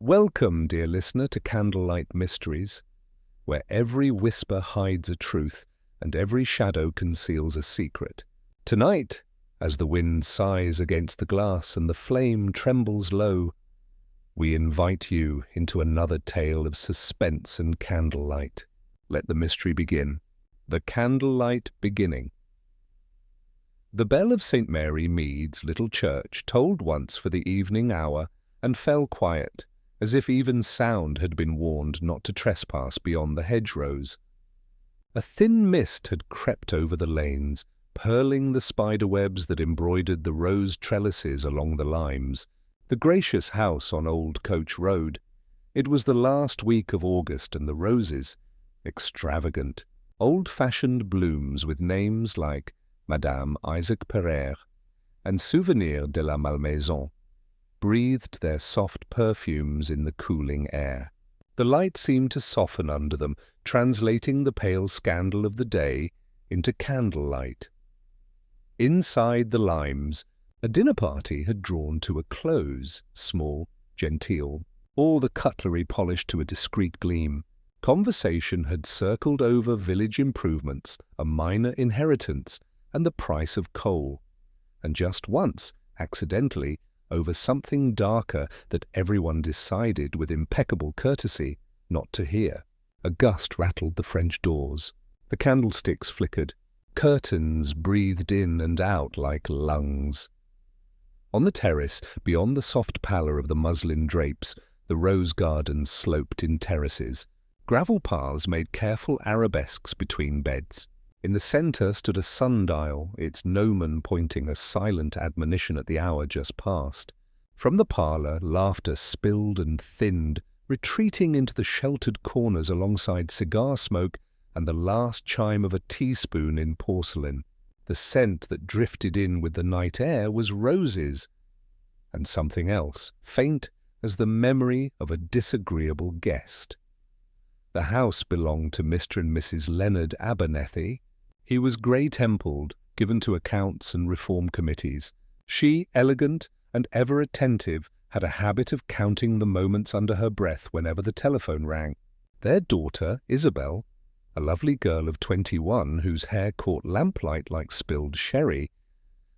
Welcome, dear listener, to Candlelight Mysteries, where every whisper hides a truth and every shadow conceals a secret. Tonight, as the wind sighs against the glass and the flame trembles low, we invite you into another tale of suspense and candlelight. Let the mystery begin. The Candlelight Beginning. The bell of St. Mary Mead's little church tolled once for the evening hour and fell quiet, as if even sound had been warned not to trespass beyond the hedgerows. A thin mist had crept over the lanes, pearling the spiderwebs that embroidered the rose trellises along the limes. The gracious house on Old Coach Road. It was the last week of August, and the roses, extravagant, old-fashioned blooms with names like Madame Isaac Pereire and Souvenir de la Malmaison, breathed their soft perfumes in the cooling air. The light seemed to soften under them, translating the pale scandal of the day into candlelight. Inside the limes, a dinner party had drawn to a close, small, genteel, all the cutlery polished to a discreet gleam. Conversation had circled over village improvements, a minor inheritance, and the price of coal, and just once, accidentally, over something darker that everyone decided with impeccable courtesy not to hear. A gust rattled the French doors. The candlesticks flickered. Curtains breathed in and out like lungs. On the terrace, beyond the soft pallor of the muslin drapes, the rose gardens sloped in terraces. Gravel paths made careful arabesques between beds. In the centre stood a sundial, its gnomon pointing a silent admonition at the hour just past. From the parlour, laughter spilled and thinned, retreating into the sheltered corners alongside cigar smoke and the last chime of a teaspoon in porcelain. The scent that drifted in with the night air was roses, and something else, faint as the memory of a disagreeable guest. The house belonged to Mr. and Mrs. Leonard Abernethy. He was grey-templed, given to accounts and reform committees. She, elegant and ever attentive, had a habit of counting the moments under her breath whenever the telephone rang. Their daughter, Isabel, a lovely girl of 21 whose hair caught lamplight like spilled sherry,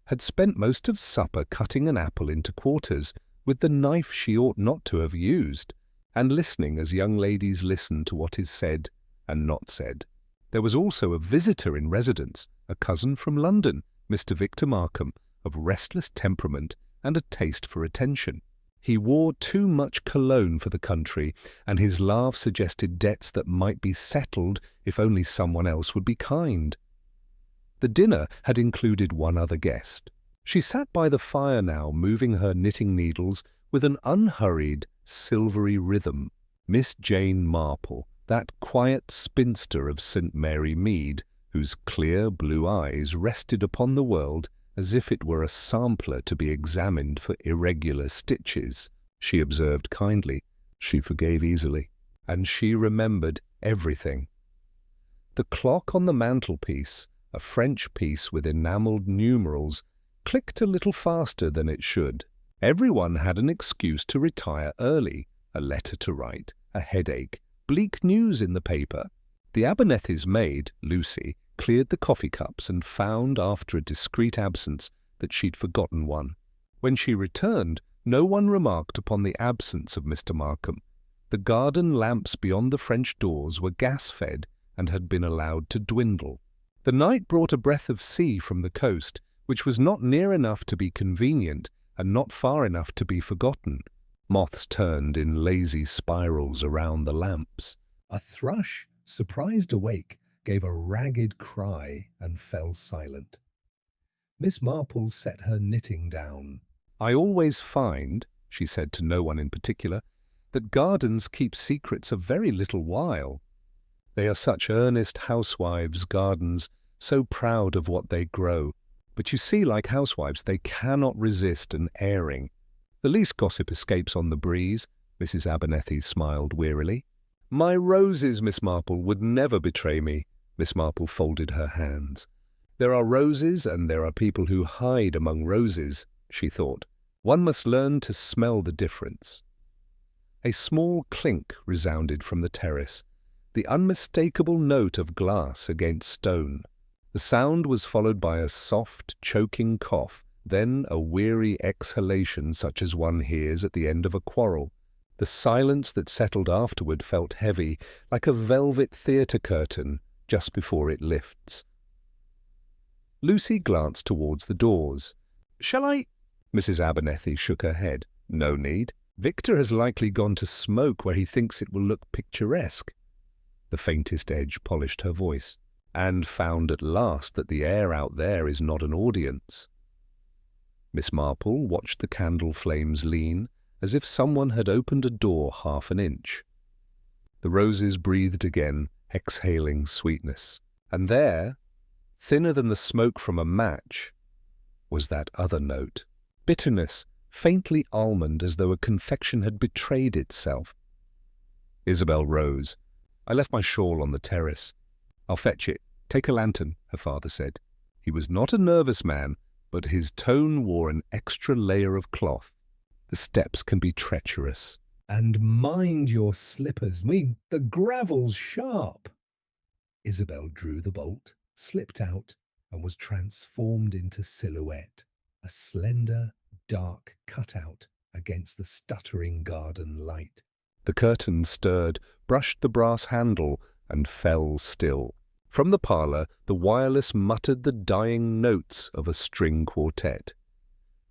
had spent most of supper cutting an apple into quarters with the knife she ought not to have used, and listening as young ladies listen to what is said and not said. There was also a visitor in residence, a cousin from London, Mr. Victor Markham, of restless temperament and a taste for attention. He wore too much cologne for the country, and his laugh suggested debts that might be settled if only someone else would be kind. The dinner had included one other guest. She sat by the fire now, moving her knitting needles with an unhurried, silvery rhythm. Miss Jane Marple, that quiet spinster of St. Mary Mead, whose clear blue eyes rested upon the world as if it were a sampler to be examined for irregular stitches. She observed kindly, she forgave easily, and she remembered everything. The clock on the mantelpiece, a French piece with enamelled numerals, clicked a little faster than it should. Everyone had an excuse to retire early, a letter to write, a headache, bleak news in the paper. The Abernethy's maid, Lucy, cleared the coffee cups and found, after a discreet absence, that she'd forgotten one. When she returned, no one remarked upon the absence of Mr. Markham. The garden lamps beyond the French doors were gas-fed and had been allowed to dwindle. The night brought a breath of sea from the coast, which was not near enough to be convenient and not far enough to be forgotten. Moths turned in lazy spirals around the lamps. A thrush, surprised awake, gave a ragged cry and fell silent. Miss Marple set her knitting down. "I always find," she said to no one in particular, "that gardens keep secrets a very little while. They are such earnest housewives' gardens, so proud of what they grow. But you see, like housewives, they cannot resist an airing. The least gossip escapes on the breeze." Mrs. Abernethy smiled wearily. "My roses, Miss Marple, would never betray me." Miss Marple folded her hands. "There are roses and there are people who hide among roses," she thought. "One must learn to smell the difference." A small clink resounded from the terrace, the unmistakable note of glass against stone. The sound was followed by a soft, choking cough, then a weary exhalation such as one hears at the end of a quarrel. The silence that settled afterward felt heavy, like a velvet theatre curtain just before it lifts. Lucy glanced towards the doors. "Shall I—" Mrs. Abernethy shook her head. "No need. Victor has likely gone to smoke where he thinks it will look picturesque." The faintest edge polished her voice. "And found at last that the air out there is not an audience." Miss Marple watched the candle flames lean, as if someone had opened a door half an inch. The roses breathed again, exhaling sweetness. And there, thinner than the smoke from a match, was that other note. Bitterness, faintly almond, as though a confection had betrayed itself. Isabel rose. "I left my shawl on the terrace." "I'll fetch it. Take a lantern," her father said. He was not a nervous man, but his tone wore an extra layer of cloth. "The steps can be treacherous." "And mind your slippers. The gravel's sharp." Isabel drew the bolt, slipped out, and was transformed into silhouette, a slender, dark cutout against the stuttering garden light. The curtain stirred, brushed the brass handle, and fell still. From the parlour, the wireless muttered the dying notes of a string quartet.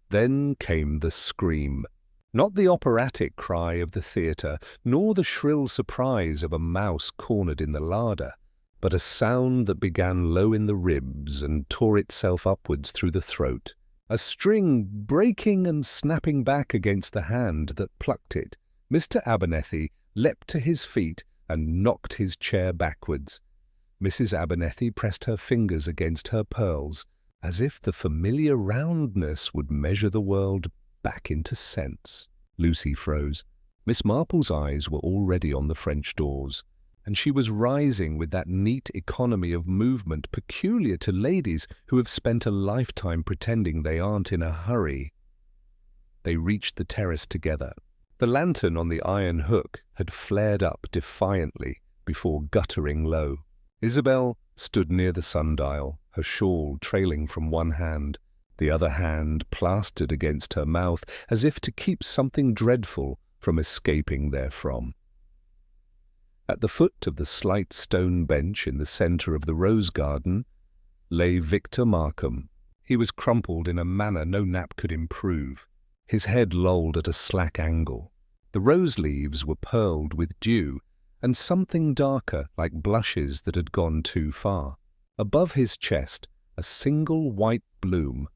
Then came the scream. Not the operatic cry of the theatre, nor the shrill surprise of a mouse cornered in the larder, but a sound that began low in the ribs and tore itself upwards through the throat, a string breaking and snapping back against the hand that plucked it. Mr. Abernethy leapt to his feet and knocked his chair backwards. Mrs. Abernethy pressed her fingers against her pearls, as if the familiar roundness would measure the world back into sense. Lucy froze. Miss Marple's eyes were already on the French doors, and she was rising with that neat economy of movement peculiar to ladies who have spent a lifetime pretending they aren't in a hurry. They reached the terrace together. The lantern on the iron hook had flared up defiantly before guttering low. Isabel stood near the sundial, her shawl trailing from one hand, the other hand plastered against her mouth as if to keep something dreadful from escaping therefrom. At the foot of the slight stone bench in the centre of the rose garden lay Victor Markham. He was crumpled in a manner no nap could improve. His head lolled at a slack angle. The rose leaves were pearled with dew, and something darker, like blushes that had gone too far. Above his chest, a single white bloom,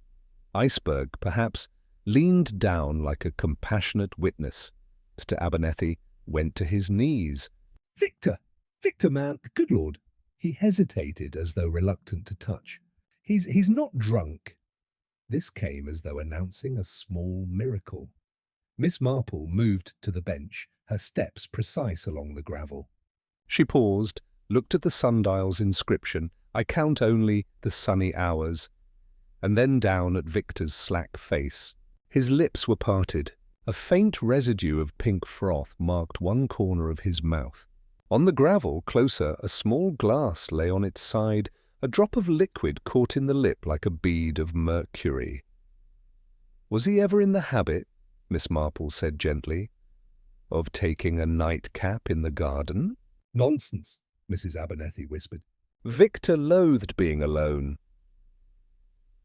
iceberg perhaps, leaned down like a compassionate witness. Mr. Abernethy went to his knees. Victor, man, good Lord." He hesitated as though reluctant to touch. He's not drunk." This came as though announcing a small miracle. Miss Marple moved to the bench, her steps precise along the gravel. She paused, looked at the sundial's inscription, "I count only the sunny hours," and then down at Victor's slack face. His lips were parted. A faint residue of pink froth marked one corner of his mouth. On the gravel, closer, a small glass lay on its side, a drop of liquid caught in the lip like a bead of mercury. "Was he ever in the habit," Miss Marple said gently, "of taking a nightcap in the garden?" "Nonsense," Mrs. Abernethy whispered. Victor loathed being alone.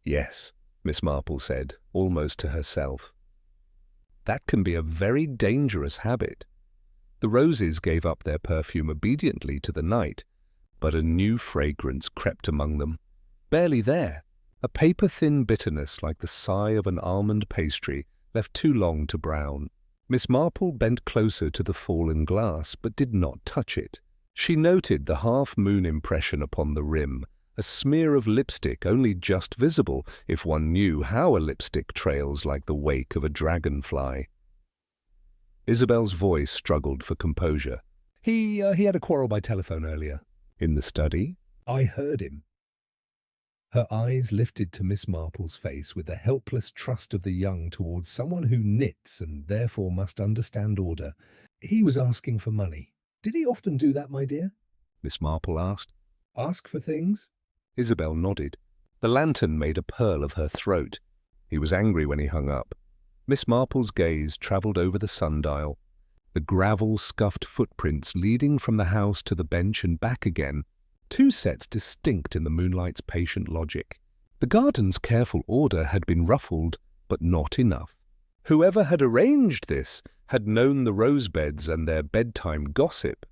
"Yes," Miss Marple said, almost to herself. "That can be a very dangerous habit." The roses gave up their perfume obediently to the night, but a new fragrance crept among them. Barely there, a paper-thin bitterness like the sigh of an almond pastry left too long to brown. Miss Marple bent closer to the fallen glass, but did not touch it. She noted the half-moon impression upon the rim, a smear of lipstick only just visible if one knew how a lipstick trails like the wake of a dragonfly. Isabel's voice struggled for composure. He had a quarrel by telephone earlier." "In the study?" "I heard him." Her eyes lifted to Miss Marple's face with the helpless trust of the young towards someone who knits and therefore must understand order. He was asking for money. Did he often do that, my dear? Miss Marple asked. Ask for things? Isabel nodded. The lantern made a pearl of her throat. He was angry when he hung up. Miss Marple's gaze travelled over the sundial. The gravel-scuffed footprints leading from the house to the bench and back again, two sets distinct in the moonlight's patient logic. The garden's careful order had been ruffled, but not enough. Whoever had arranged this had known the rosebeds and their bedtime gossip.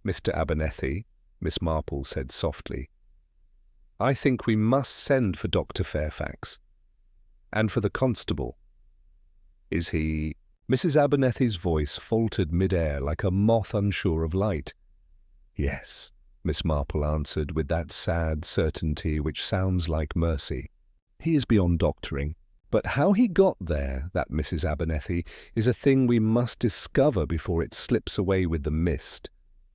Mr. Abernethy, Miss Marple said softly, I think we must send for Dr. Fairfax. And for the constable. Is he... Mrs. Abernethy's voice faltered mid-air like a moth unsure of light. Yes, Miss Marple answered with that sad certainty which sounds like mercy. He is beyond doctoring. But how he got there, that Mrs. Abernethy, is a thing we must discover before it slips away with the mist.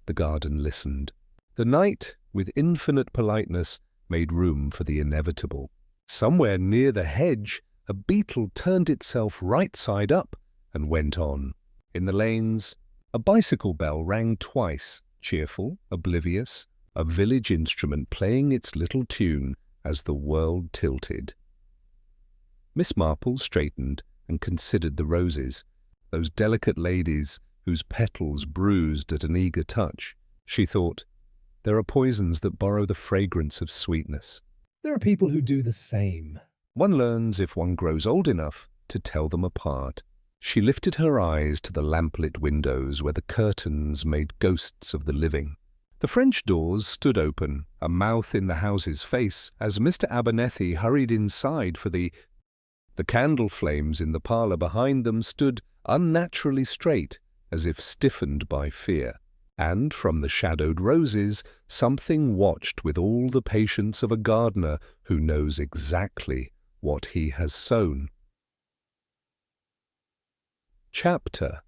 The garden listened. The night, with infinite politeness, made room for the inevitable. Somewhere near the hedge, a beetle turned itself right side up and went on. In the lanes, a bicycle bell rang twice, cheerful, oblivious, a village instrument playing its little tune as the world tilted. Miss Marple straightened and considered the roses, those delicate ladies whose petals bruised at an eager touch. She thought, there are poisons that borrow the fragrance of sweetness. There are people who do the same. One learns if one grows old enough to tell them apart. She lifted her eyes to the lamplit windows where the curtains made ghosts of the living. The French doors stood open, a mouth in the house's face, as Mr. Abernethy hurried inside for the candle flames in the parlour behind them stood unnaturally straight, as if stiffened by fear. And from the shadowed roses, something watched with all the patience of a gardener who knows exactly what he has sown. Chapter.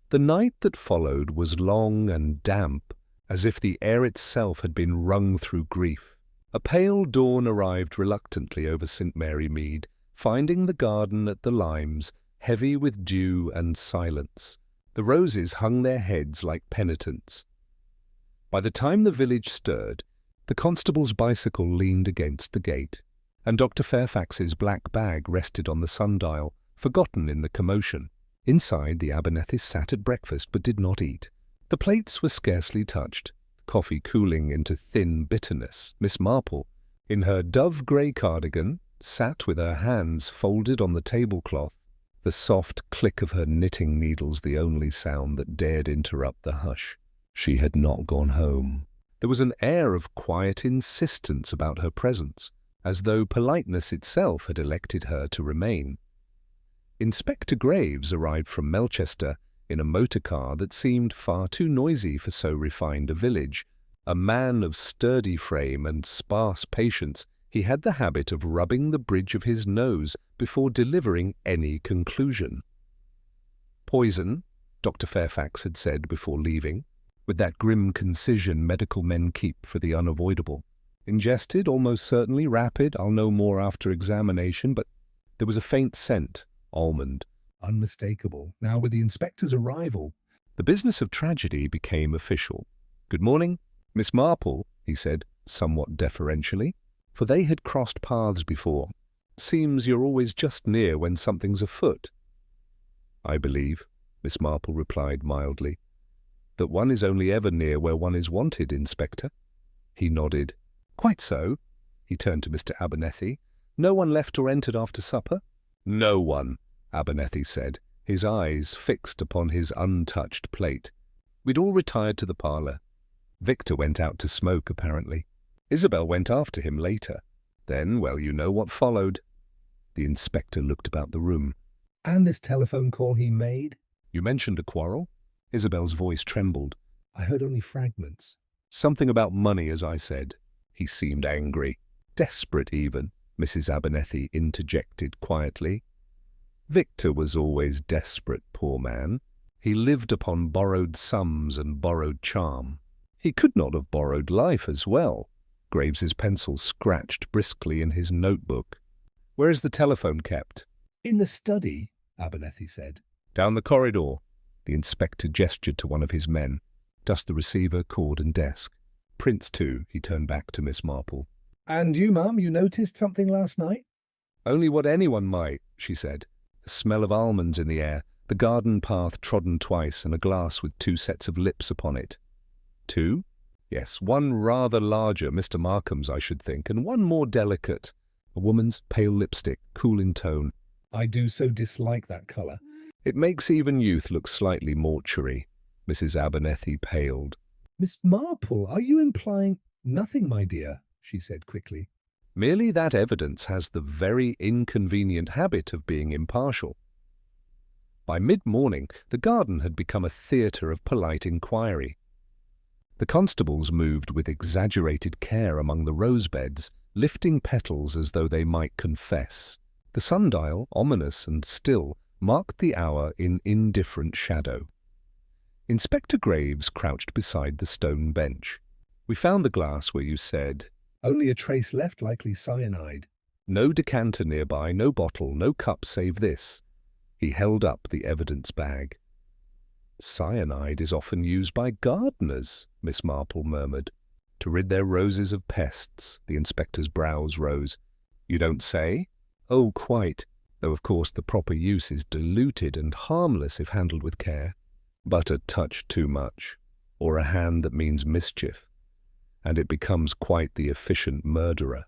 The night that followed was long and damp, as if the air itself had been wrung through grief. A pale dawn arrived reluctantly over St. Mary Mead, finding the garden at the limes heavy with dew and silence. The roses hung their heads like penitents. By the time the village stirred, the constable's bicycle leaned against the gate, and Dr. Fairfax's black bag rested on the sundial, forgotten in the commotion. Inside, the Abernethys sat at breakfast but did not eat. The plates were scarcely touched, coffee cooling into thin bitterness. Miss Marple, in her dove-grey cardigan, sat with her hands folded on the tablecloth, the soft click of her knitting needles the only sound that dared interrupt the hush. She had not gone home. There was an air of quiet insistence about her presence, as though politeness itself had elected her to remain. Inspector Graves arrived from Melchester in a motor car that seemed far too noisy for so refined a village. A man of sturdy frame and sparse patience, he had the habit of rubbing the bridge of his nose before delivering any conclusion. Poison, Dr. Fairfax had said before leaving, with that grim concision medical men keep for the unavoidable. Ingested, almost certainly, rapid, I'll know more after examination, but there was a faint scent, almond. Unmistakable. Now, with the inspector's arrival, the business of tragedy became official. Good morning, Miss Marple, he said, somewhat deferentially, for they had crossed paths before. Seems you're always just near when something's afoot. I believe, Miss Marple replied mildly, that one is only ever near where one is wanted, Inspector. He nodded. Quite so. He turned to Mr. Abernethy. No one left or entered after supper? No one, Abernethy said, his eyes fixed upon his untouched plate. We'd all retired to the parlour. Victor went out to smoke, apparently. Isabel went after him later. Then, well, you know what followed. The inspector looked about the room. And this telephone call he made? You mentioned a quarrel? Isabel's voice trembled. I heard only fragments. Something about money, as I said. He seemed angry. Desperate, even, Mrs. Abernethy interjected quietly. Victor was always desperate, poor man. He lived upon borrowed sums and borrowed charm. He could not have borrowed life as well. Graves's pencil scratched briskly in his notebook. Where is the telephone kept? In the study, Abernethy said. Down the corridor. The inspector gestured to one of his men. Dust the receiver, cord and desk. Prints too, he turned back to Miss Marple. And you, ma'am, you noticed something last night? Only what anyone might, she said. The smell of almonds in the air, the garden path trodden twice, and a glass with 2 sets of lips upon it. 2? Yes, one rather larger, Mr. Markham's, I should think, and one more delicate. A woman's pale lipstick, cool in tone. I do so dislike that colour. It makes even youth look slightly mortuary. Mrs. Abernethy paled. Miss Marple, are you implying— Nothing, my dear, she said quickly. Merely that evidence has the very inconvenient habit of being impartial. By mid-morning, the garden had become a theatre of polite inquiry. The constables moved with exaggerated care among the rose-beds, lifting petals as though they might confess. The sundial, ominous and still, marked the hour in indifferent shadow. Inspector Graves crouched beside the stone bench. We found the glass where you said— Only a trace left, likely cyanide. No decanter nearby, no bottle, no cup save this. He held up the evidence bag. Cyanide is often used by gardeners, Miss Marple murmured. To rid their roses of pests, the inspector's brows rose. You don't say? Oh, quite, though of course the proper use is diluted and harmless if handled with care. But a touch too much, or a hand that means mischief, and it becomes quite the efficient murderer.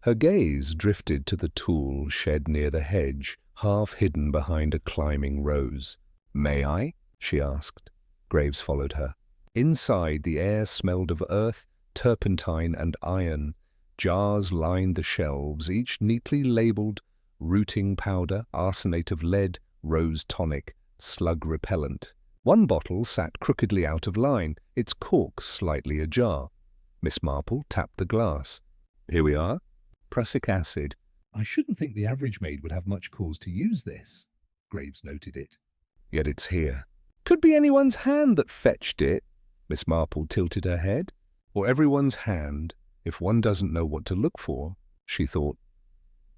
Her gaze drifted to the tool shed near the hedge, half hidden behind a climbing rose. May I? She asked. Graves followed her. Inside, the air smelled of earth, turpentine and iron. Jars lined the shelves, each neatly labelled rooting powder, arsenate of lead, rose tonic, slug repellent. One bottle sat crookedly out of line, its cork slightly ajar. Miss Marple tapped the glass. Here we are. Prussic acid. I shouldn't think the average maid would have much cause to use this. Graves noted it. Yet it's here. Could be anyone's hand that fetched it. Miss Marple tilted her head. Or everyone's hand, if one doesn't know what to look for, she thought.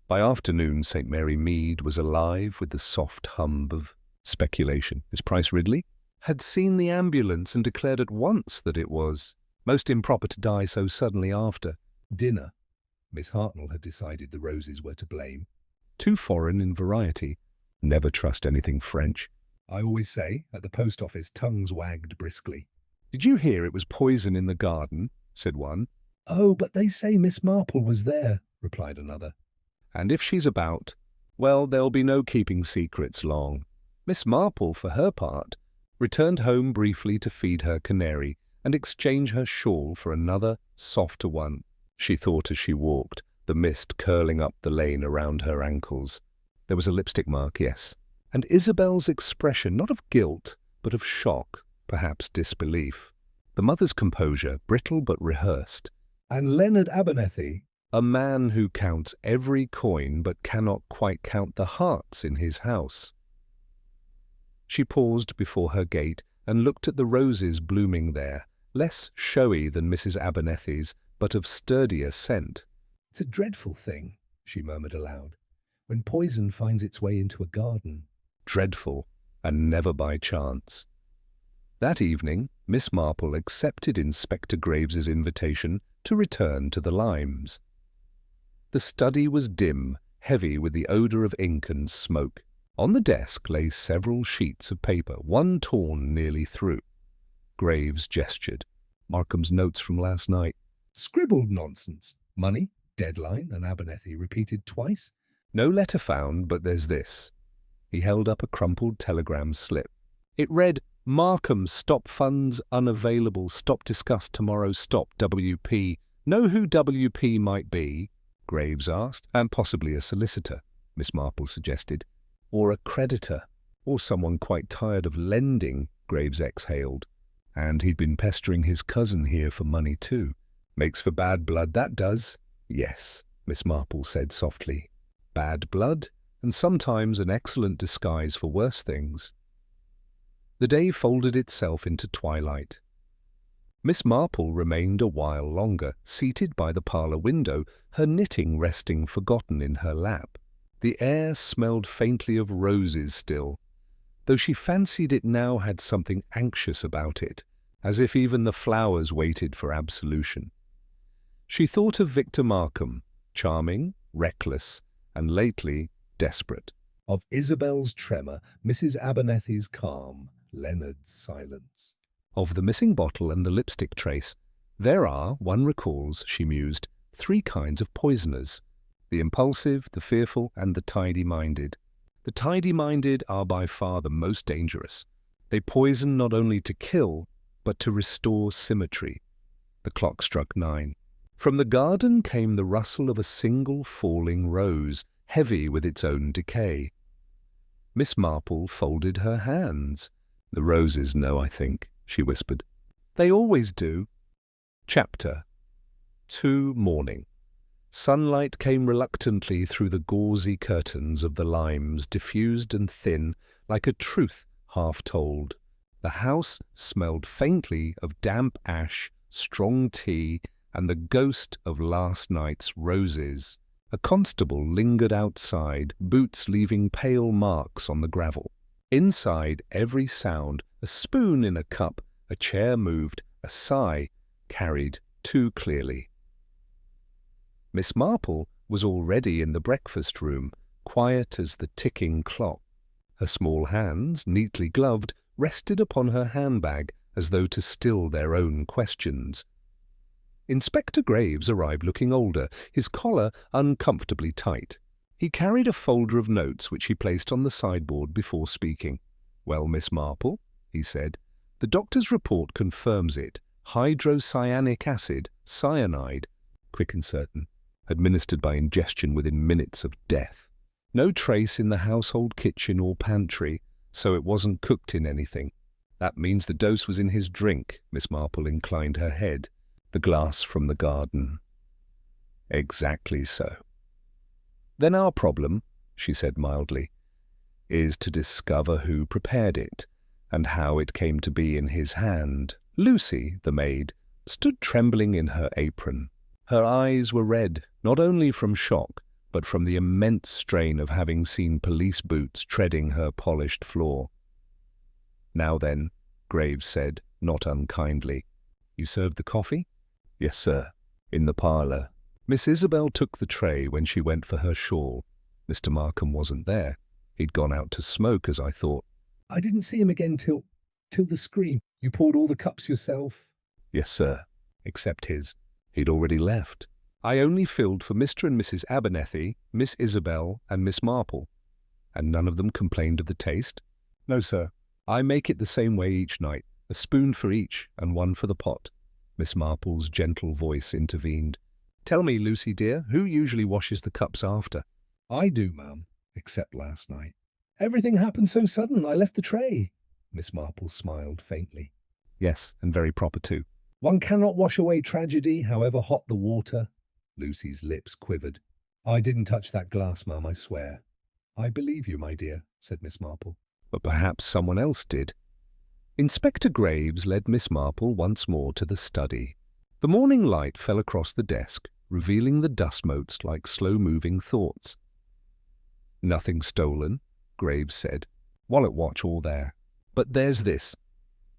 By afternoon, St. Mary Mead was alive with the soft hum of speculation. Miss Price Ridley had seen the ambulance and declared at once that it was most improper to die so suddenly after Dinner. Miss Hartnell had decided the roses were to blame. Too foreign in variety. Never trust anything French. I always say, at the post office, tongues wagged briskly. Did you hear it was poison in the garden? Said one. Oh, but they say Miss Marple was there, replied another. And if she's about, well, there'll be no keeping secrets long. Miss Marple, for her part, returned home briefly to feed her canary and exchange her shawl for another, softer one, she thought as she walked, the mist curling up the lane around her ankles. There was a lipstick mark, yes, and Isabel's expression, not of guilt, but of shock, perhaps disbelief. The mother's composure, brittle but rehearsed. And Leonard Abernethy? A man who counts every coin but cannot quite count the hearts in his house. She paused before her gate and looked at the roses blooming there, less showy than Mrs. Abernethy's, but of sturdier scent. It's a dreadful thing, she murmured aloud, when poison finds its way into a garden. Dreadful, and never by chance. That evening, Miss Marple accepted Inspector Graves's invitation to return to the limes. The study was dim, heavy with the odour of ink and smoke. On the desk lay several sheets of paper, one torn nearly through. Graves gestured. Markham's notes from last night. Scribbled nonsense. Money, deadline, and Abernethy repeated twice. No letter found, but there's this. He held up a crumpled telegram slip. It read, Markham, stop funds unavailable, stop discussed tomorrow, stop WP. Know who WP might be? Graves asked. And possibly a solicitor, Miss Marple suggested. Or a creditor. Or someone quite tired of lending, Graves exhaled. And he'd been pestering his cousin here for money too. Makes for bad blood, that does. Yes, Miss Marple said softly. Bad blood, and sometimes an excellent disguise for worse things. The day folded itself into twilight. Miss Marple remained a while longer, seated by the parlour window, her knitting resting forgotten in her lap. The air smelled faintly of roses still. though she fancied it now had something anxious about it, as if even the flowers waited for absolution. She thought of Victor Markham, charming, reckless, and lately desperate. Of Isabel's tremor, Mrs. Abernethy's calm, Leonard's silence. Of the missing bottle and the lipstick trace, there are, one recalls, she mused, 3 kinds of poisoners: the impulsive, the fearful, and the tidy-minded. The tidy-minded are by far the most dangerous. They poison not only to kill, but to restore symmetry. The clock struck 9. From the garden came the rustle of a single falling rose, heavy with its own decay. Miss Marple folded her hands. "The roses know, I think," she whispered. "They always do." Chapter 2. Morning. Sunlight came reluctantly through the gauzy curtains of the limes, diffused and thin, like a truth half told. The house smelled faintly of damp ash, strong tea, and the ghost of last night's roses. A constable lingered outside, boots leaving pale marks on the gravel. Inside every sound, a spoon in a cup, a chair moved, a sigh carried too clearly. Miss Marple was already in the breakfast room, quiet as the ticking clock. Her small hands, neatly gloved, rested upon her handbag as though to still their own questions. Inspector Graves arrived looking older, his collar uncomfortably tight. He carried a folder of notes which he placed on the sideboard before speaking. "Well, Miss Marple," he said, "the doctor's report confirms it. Hydrocyanic acid, cyanide, quick and certain, administered by ingestion within minutes of death. No trace in the household kitchen or pantry, so it wasn't cooked in anything. That means the dose was in his drink." Miss Marple inclined her head. "The glass from the garden." "Exactly so." "Then our problem," she said mildly, "is to discover who prepared it, and how it came to be in his hand." Lucy, the maid, stood trembling in her apron. Her eyes were red, not only from shock, but from the immense strain of having seen police boots treading her polished floor. "Now then," Graves said, not unkindly, "you served the coffee?" "Yes, sir, in the parlour." Miss Isabel took the tray when she went for her shawl. Mr. Markham wasn't there. He'd gone out to smoke, as I thought. "I didn't see him again till the scream. You poured all the cups yourself?" "Yes, sir, except his. He'd already left. I only filled for Mr. and Mrs. Abernethy, Miss Isabel, and Miss Marple." "And none of them complained of the taste?" "No, sir. I make it the same way each night, a spoon for each and one for the pot." Miss Marple's gentle voice intervened. "Tell me, Lucy dear, who usually washes the cups after?" "I do, ma'am, except last night. Everything happened so sudden, I left the tray." Miss Marple smiled faintly. "Yes, and very proper too." "One cannot wash away tragedy, however hot the water." Lucy's lips quivered. "I didn't touch that glass, ma'am, I swear." "I believe you, my dear," said Miss Marple. "But perhaps someone else did." Inspector Graves led Miss Marple once more to the study. The morning light fell across the desk, revealing the dust motes like slow-moving thoughts. "Nothing stolen," Graves said. "Wallet watch all there. But there's this."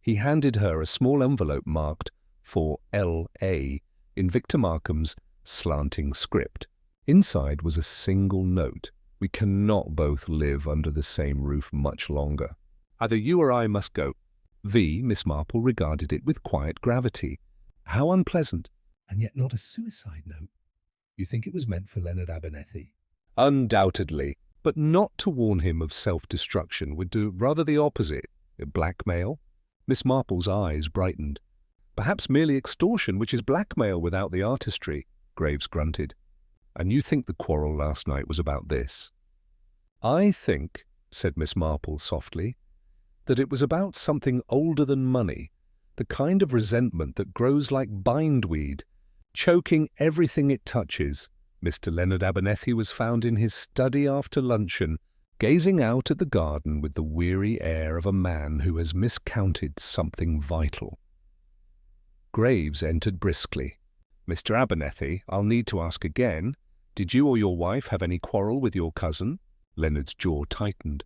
He handed her a small envelope marked for L.A. in Victor Markham's slanting script. Inside was a single note. "We cannot both live under the same roof much longer. Either you or I must go." Miss Marple regarded it with quiet gravity. "How unpleasant." "And yet not a suicide note. You think it was meant for Leonard Abernethy?" "Undoubtedly. But not to warn him of self-destruction would do rather the opposite. Blackmail?" Miss Marple's eyes brightened. "Perhaps merely extortion, which is blackmail without the artistry," Graves grunted. "And you think the quarrel last night was about this?" "I think," said Miss Marple softly, "that it was about something older than money, the kind of resentment that grows like bindweed, choking everything it touches. Mr. Leonard Abernethy was found in his study after luncheon, gazing out at the garden with the weary air of a man who has miscounted something vital." Graves entered briskly. "Mr. Abernethy, I'll need to ask again, did you or your wife have any quarrel with your cousin?" Leonard's jaw tightened.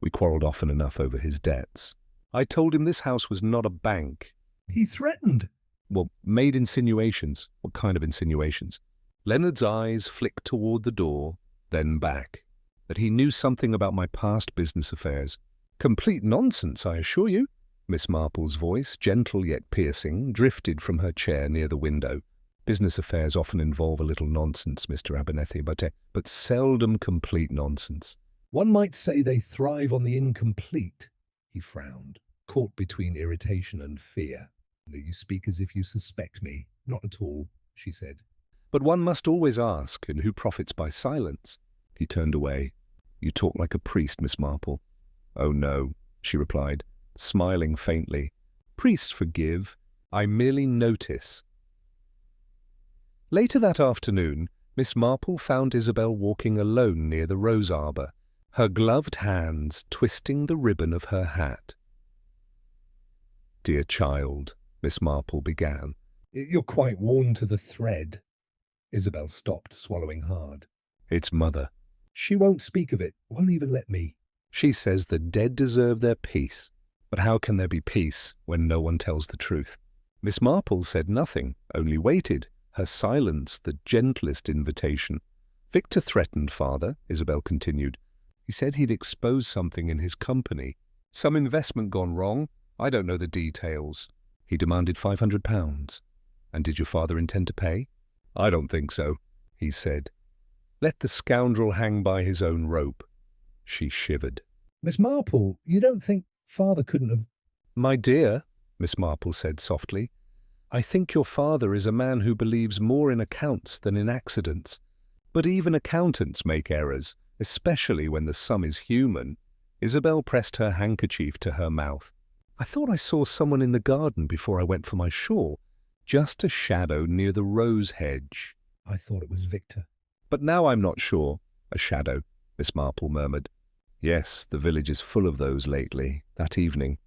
We quarrelled often enough over his debts. I told him this house was not a bank. He threatened. Well, made insinuations. What kind of insinuations? Leonard's eyes flicked toward the door, then back. That he knew something about my past business affairs. Complete nonsense, I assure you. Miss Marple's voice, gentle yet piercing, drifted from her chair near the window. Business affairs often involve a little nonsense, Mr. Abernethy, but seldom complete nonsense. One might say they thrive on the incomplete. He frowned, caught between irritation and fear. You speak as if you suspect me. Not at all, she said. But one must always ask, and who profits by silence? He turned away. You talk like a priest, Miss Marple. Oh, no, she replied, smiling faintly. Priests forgive. I merely notice. Later that afternoon, Miss Marple found Isabel walking alone near the rose arbour, her gloved hands twisting the ribbon of her hat. Dear child, Miss Marple began. You're quite worn to the thread. Isabel stopped, swallowing hard. It's Mother. She won't speak of it, won't even let me. She says the dead deserve their peace. But how can there be peace when no one tells the truth? Miss Marple said nothing, only waited, her silence the gentlest invitation. Victor threatened Father, Isabel continued. He said he'd expose something in his company. Some investment gone wrong. I don't know the details. He demanded £500. And did your father intend to pay? I don't think so, he said. Let the scoundrel hang by his own rope. She shivered. Miss Marple, you don't think Father couldn't have... My dear, Miss Marple said softly, I think your father is a man who believes more in accounts than in accidents. But even accountants make errors, especially when the sum is human. Isabel pressed her handkerchief to her mouth. I thought I saw someone in the garden before I went for my shawl. Just a shadow near the rose hedge. I thought it was Victor. But now I'm not sure. A shadow, Miss Marple murmured. Yes, the village is full of those lately. That evening,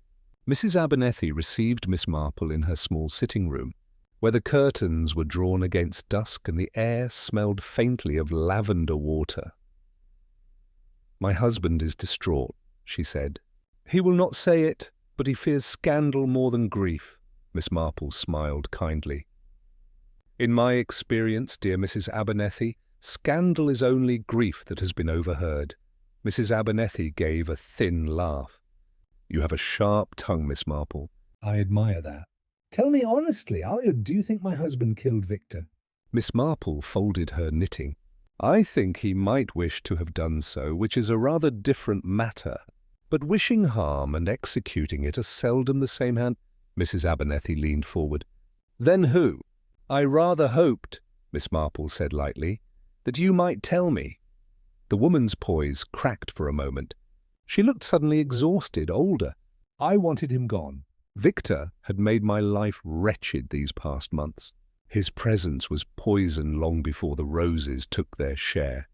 Mrs. Abernethy received Miss Marple in her small sitting room, where the curtains were drawn against dusk and the air smelled faintly of lavender water. My husband is distraught, she said. He will not say it, but he fears scandal more than grief. Miss Marple smiled kindly. In my experience, dear Mrs. Abernethy, scandal is only grief that has been overheard. Mrs. Abernethy gave a thin laugh. You have a sharp tongue, Miss Marple. I admire that. Tell me honestly, do you think my husband killed Victor? Miss Marple folded her knitting. I think he might wish to have done so, which is a rather different matter. But wishing harm and executing it are seldom the same hand. Mrs. Abernethy leaned forward. Then who? I rather hoped, Miss Marple said lightly, that you might tell me. The woman's poise cracked for a moment. She looked suddenly exhausted, older. I wanted him gone. Victor had made my life wretched these past months. His presence was poison long before the roses took their share.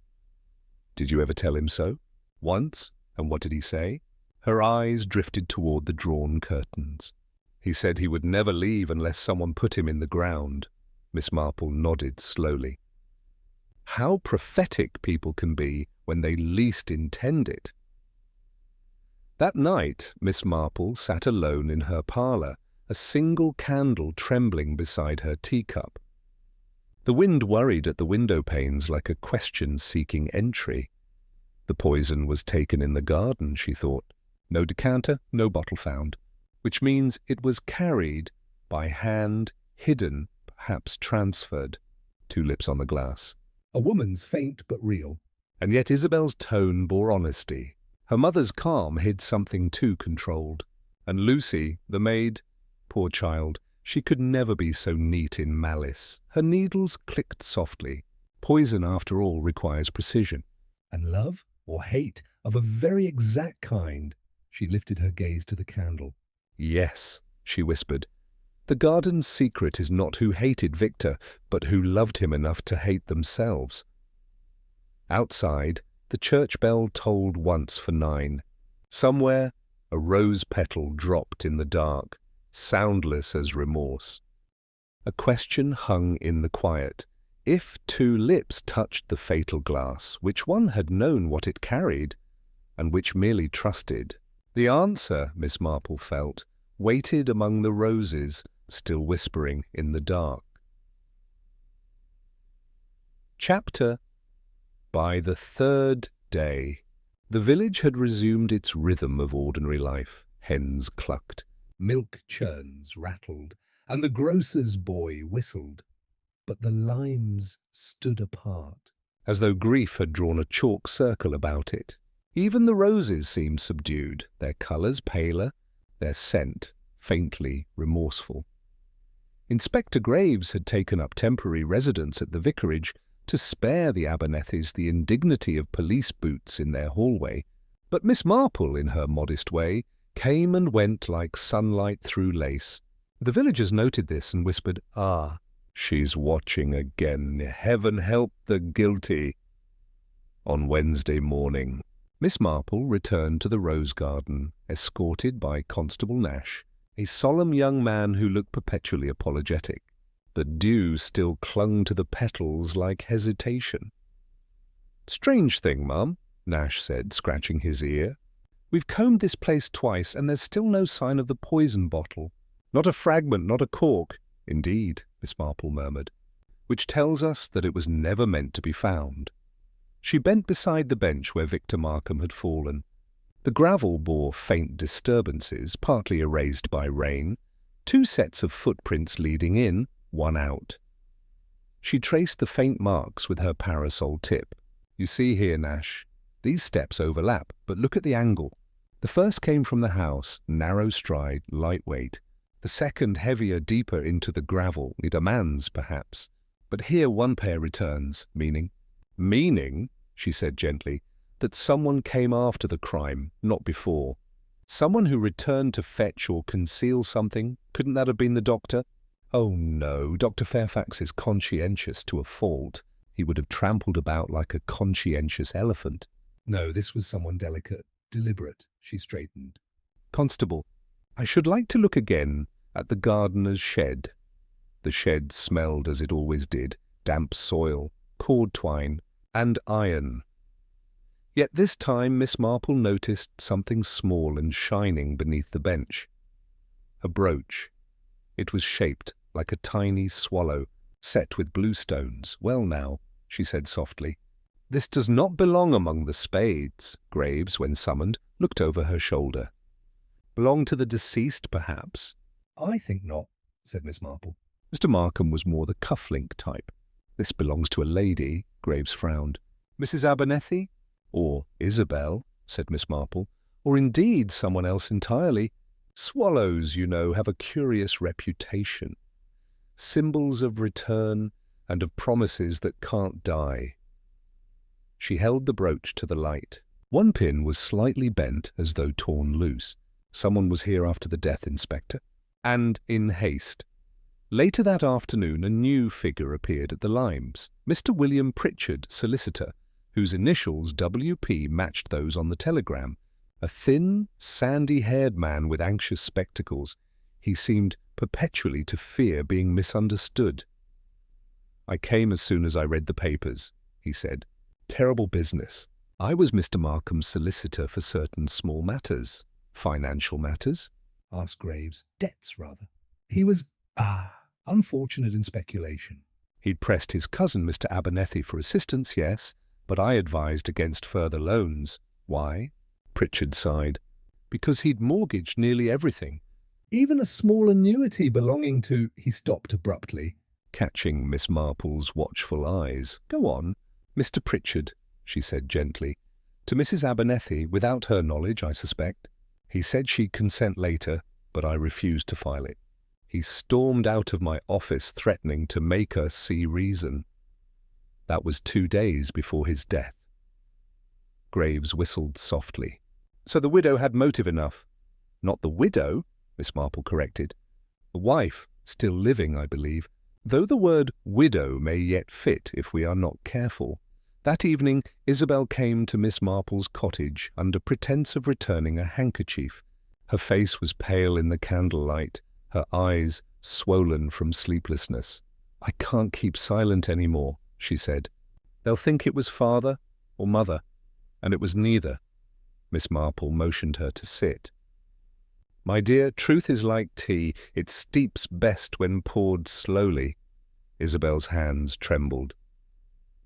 Did you ever tell him so? Once? And what did he say? Her eyes drifted toward the drawn curtains. He said he would never leave unless someone put him in the ground. Miss Marple nodded slowly. How prophetic people can be when they least intend it. That night, Miss Marple sat alone in her parlour, a single candle trembling beside her teacup. The wind worried at the window panes like a question seeking entry. The poison was taken in the garden, she thought. No decanter, no bottle found, which means it was carried by hand, hidden, perhaps transferred. Two lips on the glass. A woman's faint but real. And yet Isabel's tone bore honesty. Her mother's calm hid something too controlled. And Lucy, the maid, poor child, she could never be so neat in malice. Her needles clicked softly. Poison, after all, requires precision. And love, or hate, of a very exact kind. She lifted her gaze to the candle. Yes, she whispered. The garden's secret is not who hated Victor, but who loved him enough to hate themselves. Outside, the church bell tolled once for 9. Somewhere, a rose petal dropped in the dark, soundless as remorse. A question hung in the quiet. If two lips touched the fatal glass, which one had known what it carried? and which merely trusted? The answer, Miss Marple felt, waited among the roses, still whispering in the dark. Chapter. By the third day, the village had resumed its rhythm of ordinary life. Hens clucked, Milk churns rattled, and the grocer's boy whistled. But the limes stood apart, as though grief had drawn a chalk circle about it. Even the roses seemed subdued, their colours paler, their scent faintly remorseful. Inspector Graves had taken up temporary residence at the vicarage to spare the Abernethys the indignity of police boots in their hallway, but Miss Marple, in her modest way, came and went like sunlight through lace. The villagers noted this and whispered, "Ah, she's watching again. Heaven help the guilty." On Wednesday morning, Miss Marple returned to the rose garden, escorted by Constable Nash, a solemn young man who looked perpetually apologetic. The dew still clung to the petals like hesitation. "Strange thing, ma'am," Nash said, scratching his ear. "We've combed this place twice, and there's still no sign of the poison bottle. Not a fragment, not a cork." "Indeed," Miss Marple murmured, "which tells us that it was never meant to be found." She bent beside the bench where Victor Markham had fallen. The gravel bore faint disturbances, partly erased by rain, 2 sets of footprints leading in, 1 out. She traced the faint marks with her parasol tip. "You see here, Nash, these steps overlap, but look at the angle. The first came from the house, narrow stride, lightweight. The second heavier, deeper into the gravel, a man's perhaps. But here one pair returns, meaning—" "Meaning," she said gently, "that someone came after the crime, not before. Someone who returned to fetch or conceal something. Couldn't that have been the doctor?" "Oh no, Dr. Fairfax is conscientious to a fault. He would have trampled about like a conscientious elephant." No, this was someone delicate, deliberate. She straightened. "Constable, I should like to look again at the gardener's shed." The shed smelled as it always did, damp soil, cord twine, and iron. Yet this time Miss Marple noticed something small and shining beneath the bench. A brooch. It was shaped like a tiny swallow, set with blue stones. "Well now," she said softly, "this does not belong among the spades." Graves, when summoned, looked over her shoulder. "Belong to the deceased, perhaps?" "I think not," said Miss Marple. Mr. Markham was more the cufflink type. "This belongs to a lady," Graves frowned. "Mrs. Abernethy?" "Or Isabel," said Miss Marple. "Or indeed someone else entirely. Swallows, you know, have a curious reputation. Symbols of return and of promises that can't die." She held the brooch to the light. One pin was slightly bent as though torn loose. Someone was here after the death, Inspector. And in haste. Later that afternoon a new figure appeared at the limes. Mr. William Pritchard, solicitor, whose initials W.P. matched those on the telegram. A thin, sandy-haired man with anxious spectacles. He seemed perpetually to fear being misunderstood. "I came as soon as I read the papers," he said. "Terrible business. I was Mr. Markham's solicitor for certain small matters." "Financial matters?" asked Graves. "Debts, rather. He was, unfortunate in speculation." He'd pressed his cousin, Mr. Abernethy, for assistance, yes, but I advised against further loans. "Why?" Pritchard sighed. "Because he'd mortgaged nearly everything." "Even a small annuity belonging to—" He stopped abruptly, catching Miss Marple's watchful eyes. "Go on." "Mr. Pritchard," she said gently. "To Mrs. Abernethy, without her knowledge, I suspect. He said she'd consent later, but I refused to file it. He stormed out of my office threatening to make her see reason. That was 2 days before his death." Graves whistled softly. "So the widow had motive enough." "Not the widow," Miss Marple corrected. "The wife, still living, I believe, though the word widow may yet fit if we are not careful. That evening Isabel came to Miss Marple's cottage under pretence of returning a handkerchief. Her face was pale in the candlelight, her eyes swollen from sleeplessness. "I can't keep silent any more," she said. "They'll think it was father or mother, and it was neither." Miss Marple motioned her to sit. "My dear, truth is like tea. It steeps best when poured slowly." Isabel's hands trembled.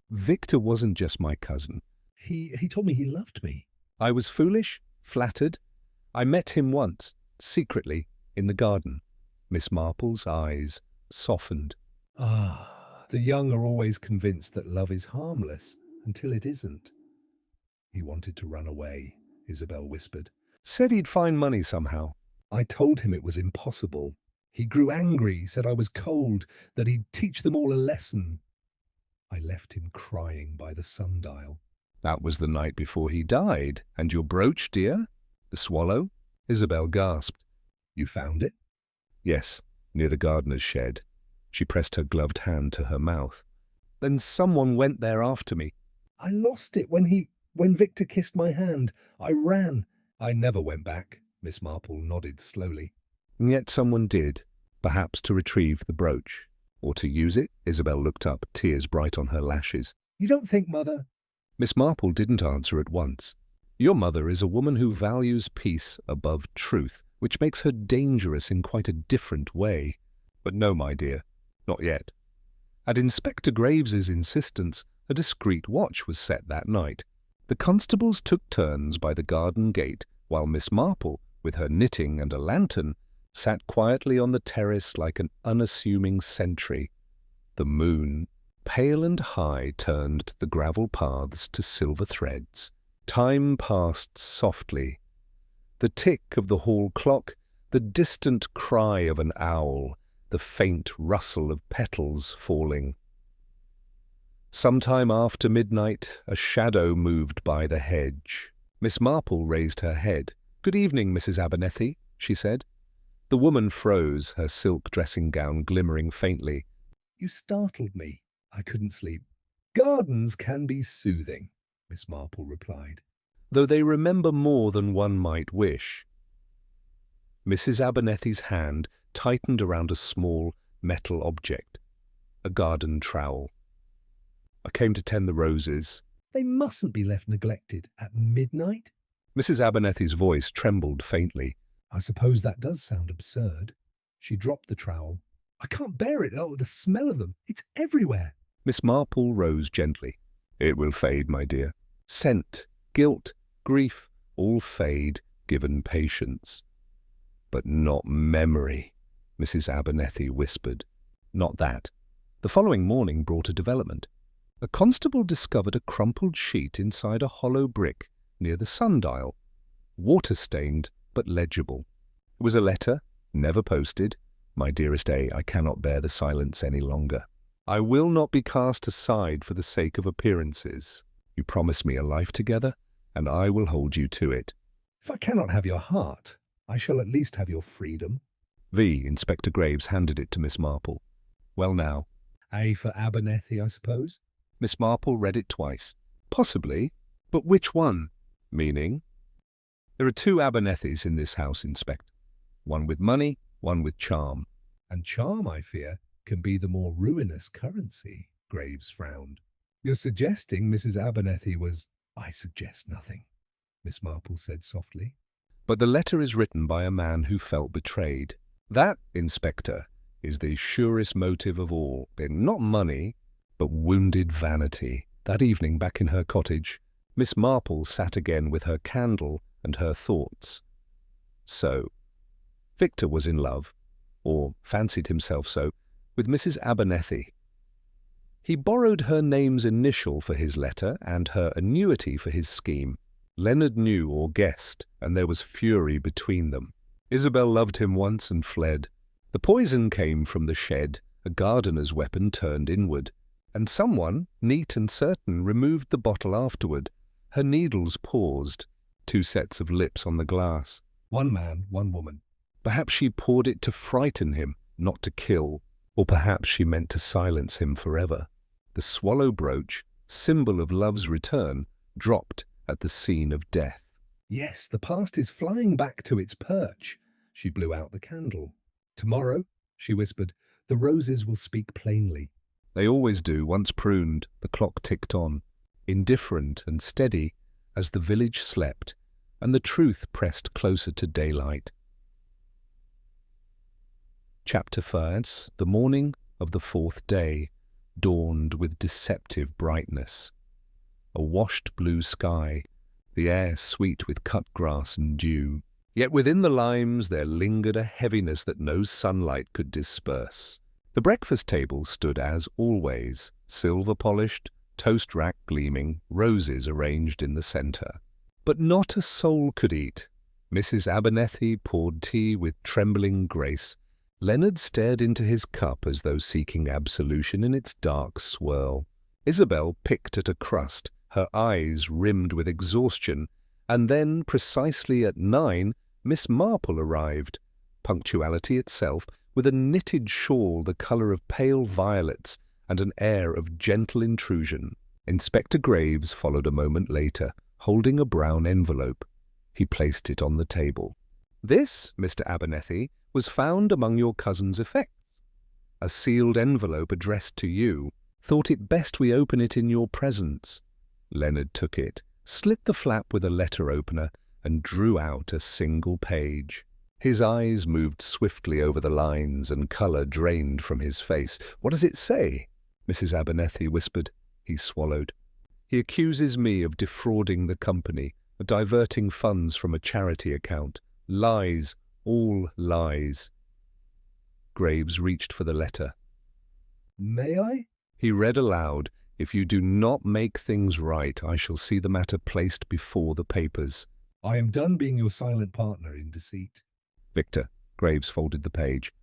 "Victor wasn't just my cousin. He told me he loved me." I was foolish, flattered. I met him once, secretly, in the garden." Miss Marple's eyes softened. Ah, the young are always convinced that love is harmless until it isn't. "He wanted to run away," Isabel whispered. "Said he'd find money somehow." "I told him it was impossible. He grew angry, said I was cold, that he'd teach them all a lesson. I left him crying by the sundial." "That was the night before he died. And your brooch, dear? The swallow?" Isabel gasped. "You found it?" "Yes, near the gardener's shed." She pressed her gloved hand to her mouth. "Then someone went there after me." "I lost it when Victor kissed my hand. I ran." "I never went back." Miss Marple nodded slowly. "And yet someone did, perhaps to retrieve the brooch. Or to use it?" Isabel looked up, tears bright on her lashes. "You don't think, Mother—" Miss Marple didn't answer at once. "Your mother is a woman who values peace above truth, which makes her dangerous in quite a different way. But no, my dear, not yet." At Inspector Graves's insistence, a discreet watch was set that night. The constables took turns by the garden gate, while Miss Marple, with her knitting and a lantern, sat quietly on the terrace like an unassuming sentry. The moon, pale and high, turned the gravel paths to silver threads. Time passed softly. The tick of the hall clock, the distant cry of an owl, the faint rustle of petals falling. Sometime after midnight, a shadow moved by the hedge. Miss Marple raised her head. "Good evening, Mrs. Abernethy," she said. The woman froze, her silk dressing-gown glimmering faintly. "You startled me. I couldn't sleep." "Gardens can be soothing," Miss Marple replied. "Though they remember more than one might wish." Mrs. Abernethy's hand tightened around a small metal object, a garden trowel. "I came to tend the roses." "They mustn't be left neglected at midnight." Mrs. Abernethy's voice trembled faintly. "I suppose that does sound absurd." She dropped the trowel. "I can't bear it. Oh, the smell of them. It's everywhere." Miss Marple rose gently. "It will fade, my dear. Scent, guilt, grief, all fade, given patience." "But not memory," Mrs. Abernethy whispered. "Not that." The following morning brought a development. A constable discovered a crumpled sheet inside a hollow brick near the sundial, water-stained but legible. It was a letter, never posted. "My dearest A, I cannot bear the silence any longer. I will not be cast aside for the sake of appearances. You promised me a life together, and I will hold you to it. "If I cannot have your heart, I shall at least have your freedom." Inspector Graves handed it to Miss Marple. "Well now." "A for Abernethy, I suppose." Miss Marple read it twice. "Possibly, but which one?" "Meaning?" "There are two Abernethys in this house, Inspector. One with money, one with charm." "And charm, I fear, can be the more ruinous currency," Graves frowned. "You're suggesting Mrs. Abernethy was—" "I suggest nothing," Miss Marple said softly. "But the letter is written by a man who felt betrayed. That, Inspector, is the surest motive of all. Not money, but wounded vanity." That evening, back in her cottage, Miss Marple sat again with her candle and her thoughts. So, Victor was in love, or fancied himself so, with Mrs. Abernethy. He borrowed her name's initial for his letter and her annuity for his scheme. Leonard knew or guessed, and there was fury between them. Isabel loved him once and fled. The poison came from the shed, a gardener's weapon turned inward, and someone, neat and certain, removed the bottle afterward. Her needles paused, two sets of lips on the glass. One man, one woman. Perhaps she poured it to frighten him, not to kill, or perhaps she meant to silence him forever. The swallow brooch, symbol of love's return, dropped at the scene of death. "Yes, the past is flying back to its perch." She blew out the candle. "Tomorrow," she whispered, "the roses will speak plainly." They always do. Once pruned, the clock ticked on, indifferent and steady, as the village slept, and the truth pressed closer to daylight. Chapter 5. The morning of the 4th day dawned with deceptive brightness. A washed blue sky, the air sweet with cut grass and dew. Yet within the limes there lingered a heaviness that no sunlight could disperse. The breakfast table stood as always, silver-polished, toast rack gleaming, roses arranged in the centre. But not a soul could eat. Mrs. Abernethy poured tea with trembling grace. Leonard stared into his cup as though seeking absolution in its dark swirl. Isabel picked at a crust, her eyes rimmed with exhaustion, and then, precisely at 9, Miss Marple arrived, punctuality itself, with a knitted shawl the colour of pale violets and an air of gentle intrusion. Inspector Graves followed a moment later, holding a brown envelope. He placed it on the table. "This, Mr. Abernethy, was found among your cousin's effects. A sealed envelope addressed to you. Thought it best we open it in your presence." Leonard took it, slit the flap with a letter opener, and drew out a single page. His eyes moved swiftly over the lines, and colour drained from his face. "What does it say?" Mrs. Abernethy whispered. He swallowed. "He accuses me of defrauding the company, of diverting funds from a charity account. Lies, all lies." Graves reached for the letter. "May I?" He read aloud, "If you do not make things right, I shall see the matter placed before the papers." "I am done being your silent partner in deceit." "Victor," Graves folded the page.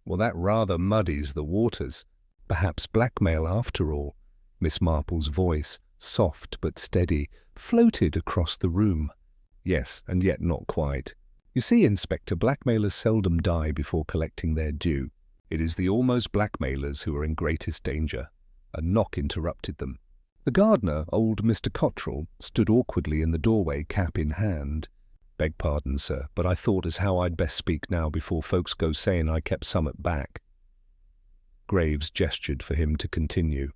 "Well, that rather muddies the waters. Perhaps blackmail after all." Miss Marple's voice, soft but steady, floated across the room. "Yes, and yet not quite. You see, Inspector, blackmailers seldom die before collecting their due. It is the almost blackmailers who are in greatest danger." A knock interrupted them. The gardener, old Mr. Cottrell, stood awkwardly in the doorway, cap in hand. "Beg pardon, sir, but I thought as how I'd best speak now before folks go saying I kept summat back." Graves gestured for him to continue.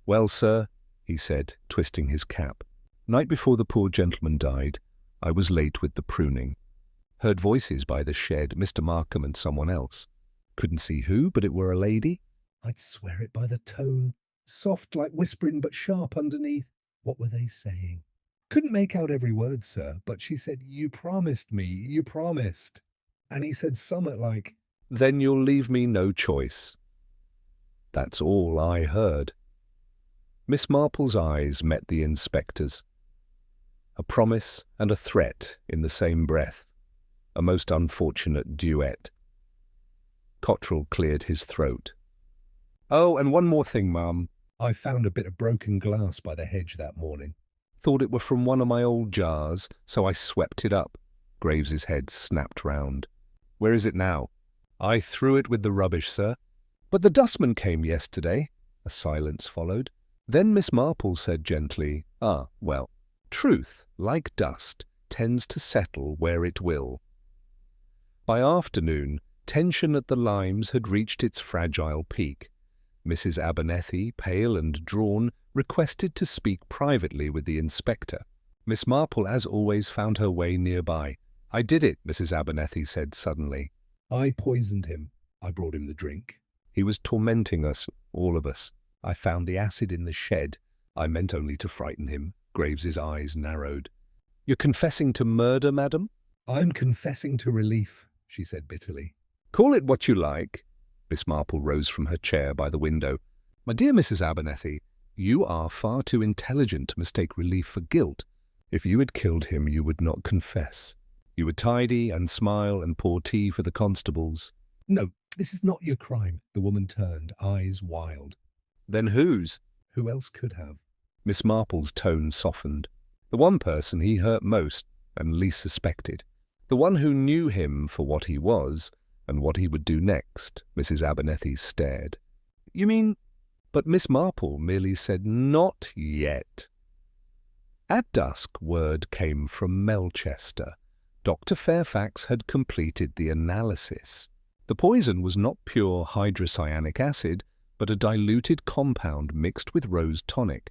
"Well, sir," he said, twisting his cap, "night before the poor gentleman died, I was late with the pruning. Heard voices by the shed, Mr. Markham and someone else. Couldn't see who, but it were a lady." "I'd swear it by the tone. Soft like whispering, but sharp underneath. What were they saying?" "Couldn't make out every word, sir, but she said, 'You promised me, you promised.' And he said summat like—" "Then you'll leave me no choice." That's all I heard. Miss Marple's eyes met the inspector's. A promise and a threat in the same breath. A most unfortunate duet. Cottrell cleared his throat. "Oh, and one more thing, ma'am. "I found a bit of broken glass by the hedge that morning." Thought it were from one of my old jars, so I swept it up." Graves's head snapped round. "Where is it now?" "I threw it with the rubbish, sir." "But the dustman came yesterday." A silence followed. Then Miss Marple said gently, "Ah, well, truth, like dust, tends to settle where it will." By afternoon, tension at the limes had reached its fragile peak. Mrs. Abernethy, pale and drawn, requested to speak privately with the inspector. Miss Marple, as always, found her way nearby. "I did it," Mrs. Abernethy said suddenly. "I poisoned him. I brought him the drink." "He was tormenting us, all of us. I found the acid in the shed. I meant only to frighten him." Graves's eyes narrowed. "You're confessing to murder, madam?" "I'm confessing to relief," she said bitterly. "Call it what you like." Miss Marple rose from her chair by the window. "My dear Mrs. Abernethy, you are far too intelligent to mistake relief for guilt. If you had killed him, you would not confess. You would tidy and smile and pour tea for the constables." "No, this is not your crime." The woman turned, eyes wild. "Then whose?" "Who else could have?" Miss Marple's tone softened. "The one person he hurt most and least suspected. The one who knew him for what he was and what he would do next." Mrs. Abernethy stared. "You mean—" But Miss Marple merely said, "Not yet." At dusk, word came from Melchester. Dr. Fairfax had completed the analysis. The poison was not pure hydrocyanic acid, but a diluted compound mixed with rose tonic,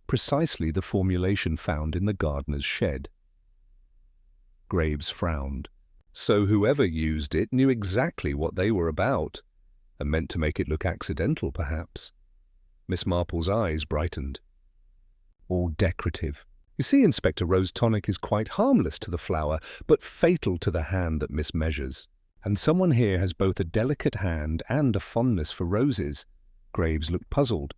precisely the formulation found in the gardener's shed. Graves frowned. So whoever used it knew exactly what they were about, and meant to make it look accidental, perhaps. Miss Marple's eyes brightened. All decorative. You see, Inspector, rose tonic is quite harmless to the flower, but fatal to the hand that mismeasures. And someone here has both a delicate hand and a fondness for roses. Graves looked puzzled.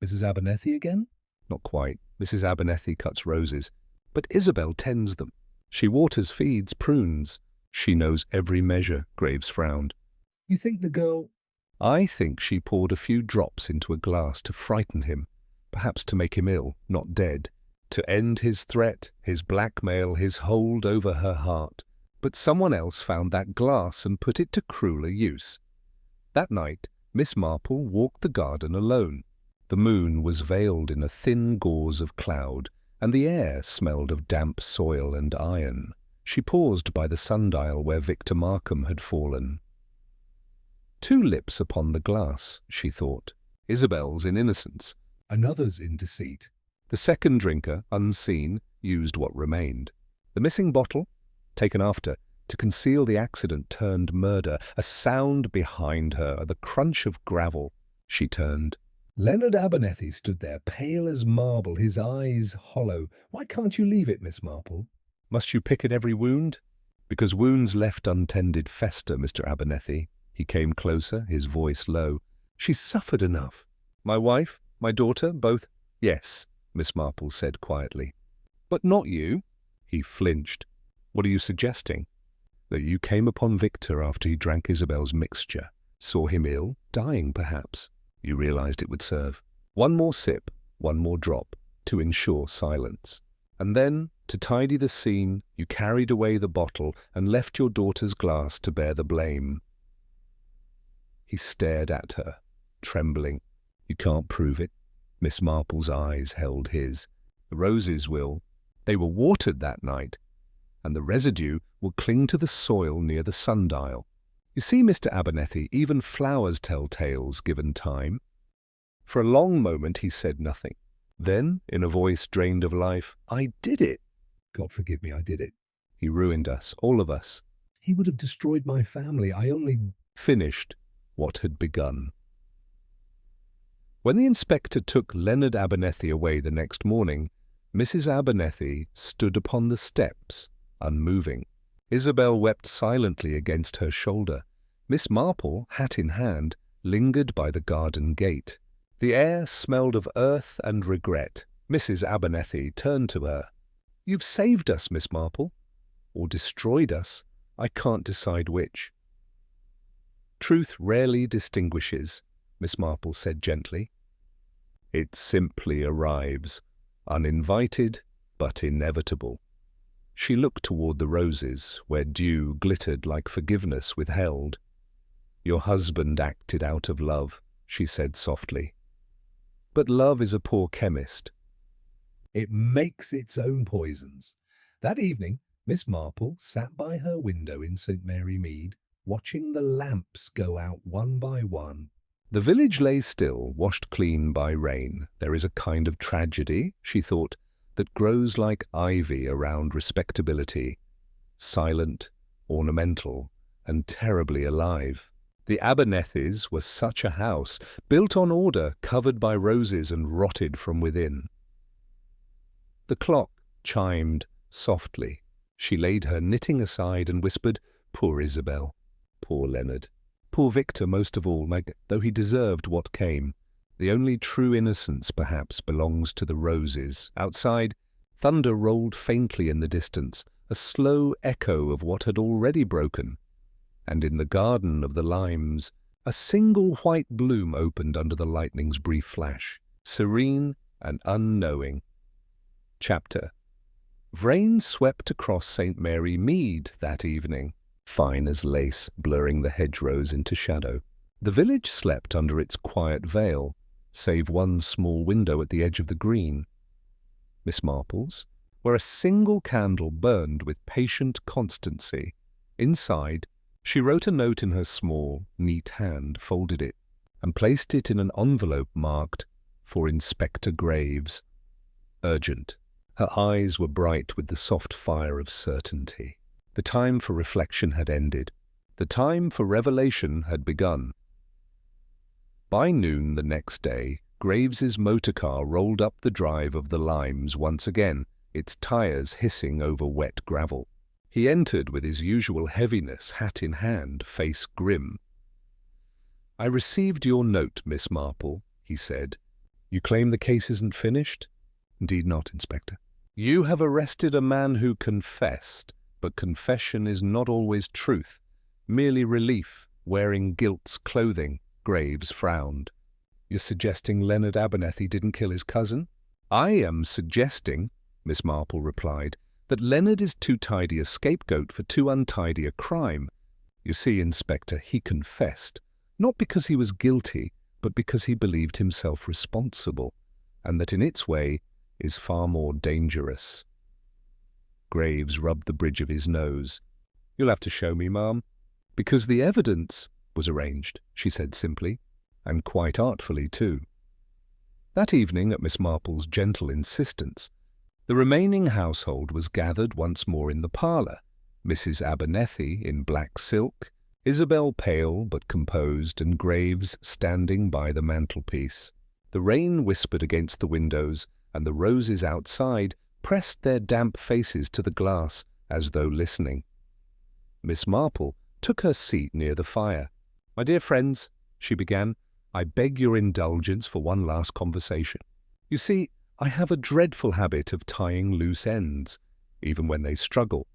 Mrs. Abernethy again? Not quite. Mrs. Abernethy cuts roses, but Isabel tends them. She waters, feeds, prunes. She knows every measure, Graves frowned. You think the girl... I think she poured a few drops into a glass to frighten him, perhaps to make him ill, not dead, to end his threat, his blackmail, his hold over her heart. But someone else found that glass and put it to crueler use. That night, Miss Marple walked the garden alone. The moon was veiled in a thin gauze of cloud, and the air smelled of damp soil and iron. She paused by the sundial where Victor Markham had fallen. 2 lips upon the glass, she thought. Isabel's in innocence. Another's in deceit. The second drinker, unseen, used what remained. The missing bottle, taken after, to conceal the accident, turned murder. A sound behind her, the crunch of gravel. She turned. Leonard Abernethy stood there, pale as marble, his eyes hollow. Why can't you leave it, Miss Marple? Must you pick at every wound? Because wounds left untended fester, Mr. Abernethy. He came closer, his voice low. She's suffered enough. My wife, my daughter, both? Yes, Miss Marple said quietly. But not you. He flinched. What are you suggesting? That you came upon Victor after he drank Isabel's mixture, saw him ill, dying perhaps. You realized it would serve. One more sip, one more drop, to ensure silence. And then, to tidy the scene, you carried away the bottle and left your daughter's glass to bear the blame. He stared at her, trembling. You can't prove it. Miss Marple's eyes held his. The roses will. They were watered that night, and the residue will cling to the soil near the sundial. You see, Mr. Abernethy, even flowers tell tales given time. For a long moment he said nothing. Then, in a voice drained of life, I did it. God forgive me, I did it. He ruined us, all of us. He would have destroyed my family. I only... Finished what had begun. When the inspector took Leonard Abernethy away the next morning, Mrs. Abernethy stood upon the steps, unmoving. Isabel wept silently against her shoulder. Miss Marple, hat in hand, lingered by the garden gate. The air smelled of earth and regret. Mrs. Abernethy turned to her. You've saved us, Miss Marple. Or destroyed us. I can't decide which. Truth rarely distinguishes, Miss Marple said gently. It simply arrives, uninvited but inevitable. She looked toward the roses, where dew glittered like forgiveness withheld. Your husband acted out of love, she said softly. But love is a poor chemist. It makes its own poisons. That evening, Miss Marple sat by her window in St. Mary Mead, watching the lamps go out one by one. The village lay still, washed clean by rain. There is a kind of tragedy, she thought, that grows like ivy around respectability, silent, ornamental, and terribly alive. The Abernethys were such a house, built on order, covered by roses and rotted from within. The clock chimed softly. She laid her knitting aside and whispered, Poor Isabel, poor Leonard, poor Victor most of all, though he deserved what came. The only true innocence, perhaps, belongs to the roses. Outside, thunder rolled faintly in the distance, a slow echo of what had already broken. And in the garden of the limes, a single white bloom opened under the lightning's brief flash, serene and unknowing. Chapter. Rain swept across St. Mary Mead that evening, fine as lace, blurring the hedgerows into shadow. The village slept under its quiet veil, save one small window at the edge of the green. Miss Marple's, where a single candle burned with patient constancy. Inside, she wrote a note in her small, neat hand, folded it, and placed it in an envelope marked, For Inspector Graves. Urgent. Her eyes were bright with the soft fire of certainty. The time for reflection had ended. The time for revelation had begun. By noon the next day, Graves's motor car rolled up the drive of the Limes once again, its tires hissing over wet gravel. He entered with his usual heaviness, hat in hand, face grim. "I received your note, Miss Marple," he said. "You claim the case isn't finished?" "Indeed not, Inspector." "You have arrested a man who confessed, but confession is not always truth, merely relief, wearing guilt's clothing." Graves frowned. "You're suggesting Leonard Abernethy didn't kill his cousin?" "I am suggesting," Miss Marple replied, "that Leonard is too tidy a scapegoat for too untidy a crime. You see, Inspector, he confessed, not because he was guilty, but because he believed himself responsible, and that in its way is far more dangerous." Graves rubbed the bridge of his nose. "You'll have to show me, ma'am." "Because the evidence was arranged," she said simply, and quite artfully too. That evening, at Miss Marple's gentle insistence, the remaining household was gathered once more in the parlour, Mrs. Abernethy in black silk, Isabel pale but composed, and Graves standing by the mantelpiece. The rain whispered against the windows, and the roses outside pressed their damp faces to the glass as though listening. Miss Marple took her seat near the fire. "My dear friends," she began, "I beg your indulgence for one last conversation. You see, I have a dreadful habit of tying loose ends, even when they struggle."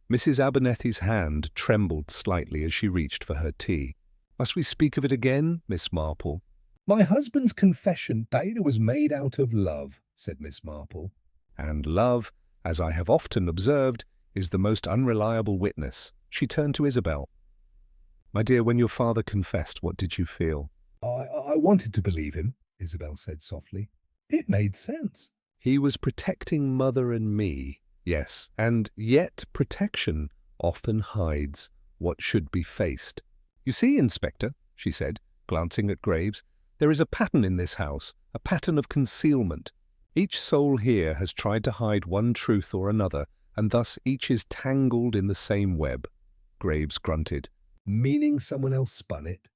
Mrs. Abernethy's hand trembled slightly as she reached for her tea. "Must we speak of it again, Miss Marple?" "My husband's confession that it was made out of love," said Miss Marple. "And love, as I have often observed, is the most unreliable witness." She turned to Isabel. "My dear, when your father confessed, what did you feel?" I wanted to believe him," Isabel said softly. "It made sense." "He was protecting Mother and me." "Yes, and yet protection often hides what should be faced. You see, Inspector," she said, glancing at Graves, "there is a pattern in this house, a pattern of concealment. Each soul here has tried to hide one truth or another, and thus each is tangled in the same web." Graves grunted. "Meaning someone else spun it?"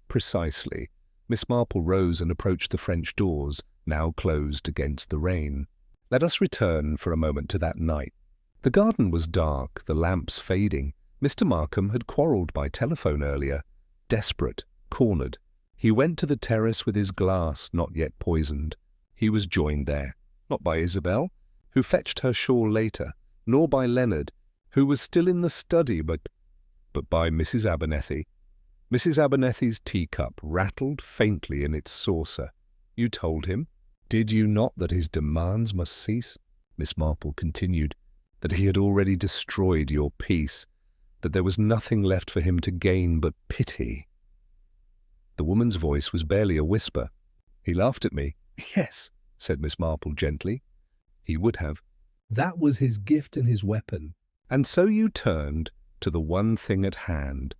"Precisely." Miss Marple rose and approached the French doors, now closed against the rain. Let us return for a moment to that night. The garden was dark, the lamps fading. Mr. Markham had quarrelled by telephone earlier. Desperate, cornered, he went to the terrace with his glass not yet poisoned. He was joined there, not by Isabel, who fetched her shawl later, nor by Leonard, who was still in the study, but by Mrs. Abernethy. Mrs. Abernethy's teacup rattled faintly in its saucer. "You told him, did you not, that his demands must cease?" Miss Marple continued. "That he had already destroyed your peace, that there was nothing left for him to gain but pity." The woman's voice was barely a whisper. "He laughed at me." "Yes," said Miss Marple gently. "He would have." "That was his gift and his weapon." "And so you turned to the one thing at hand,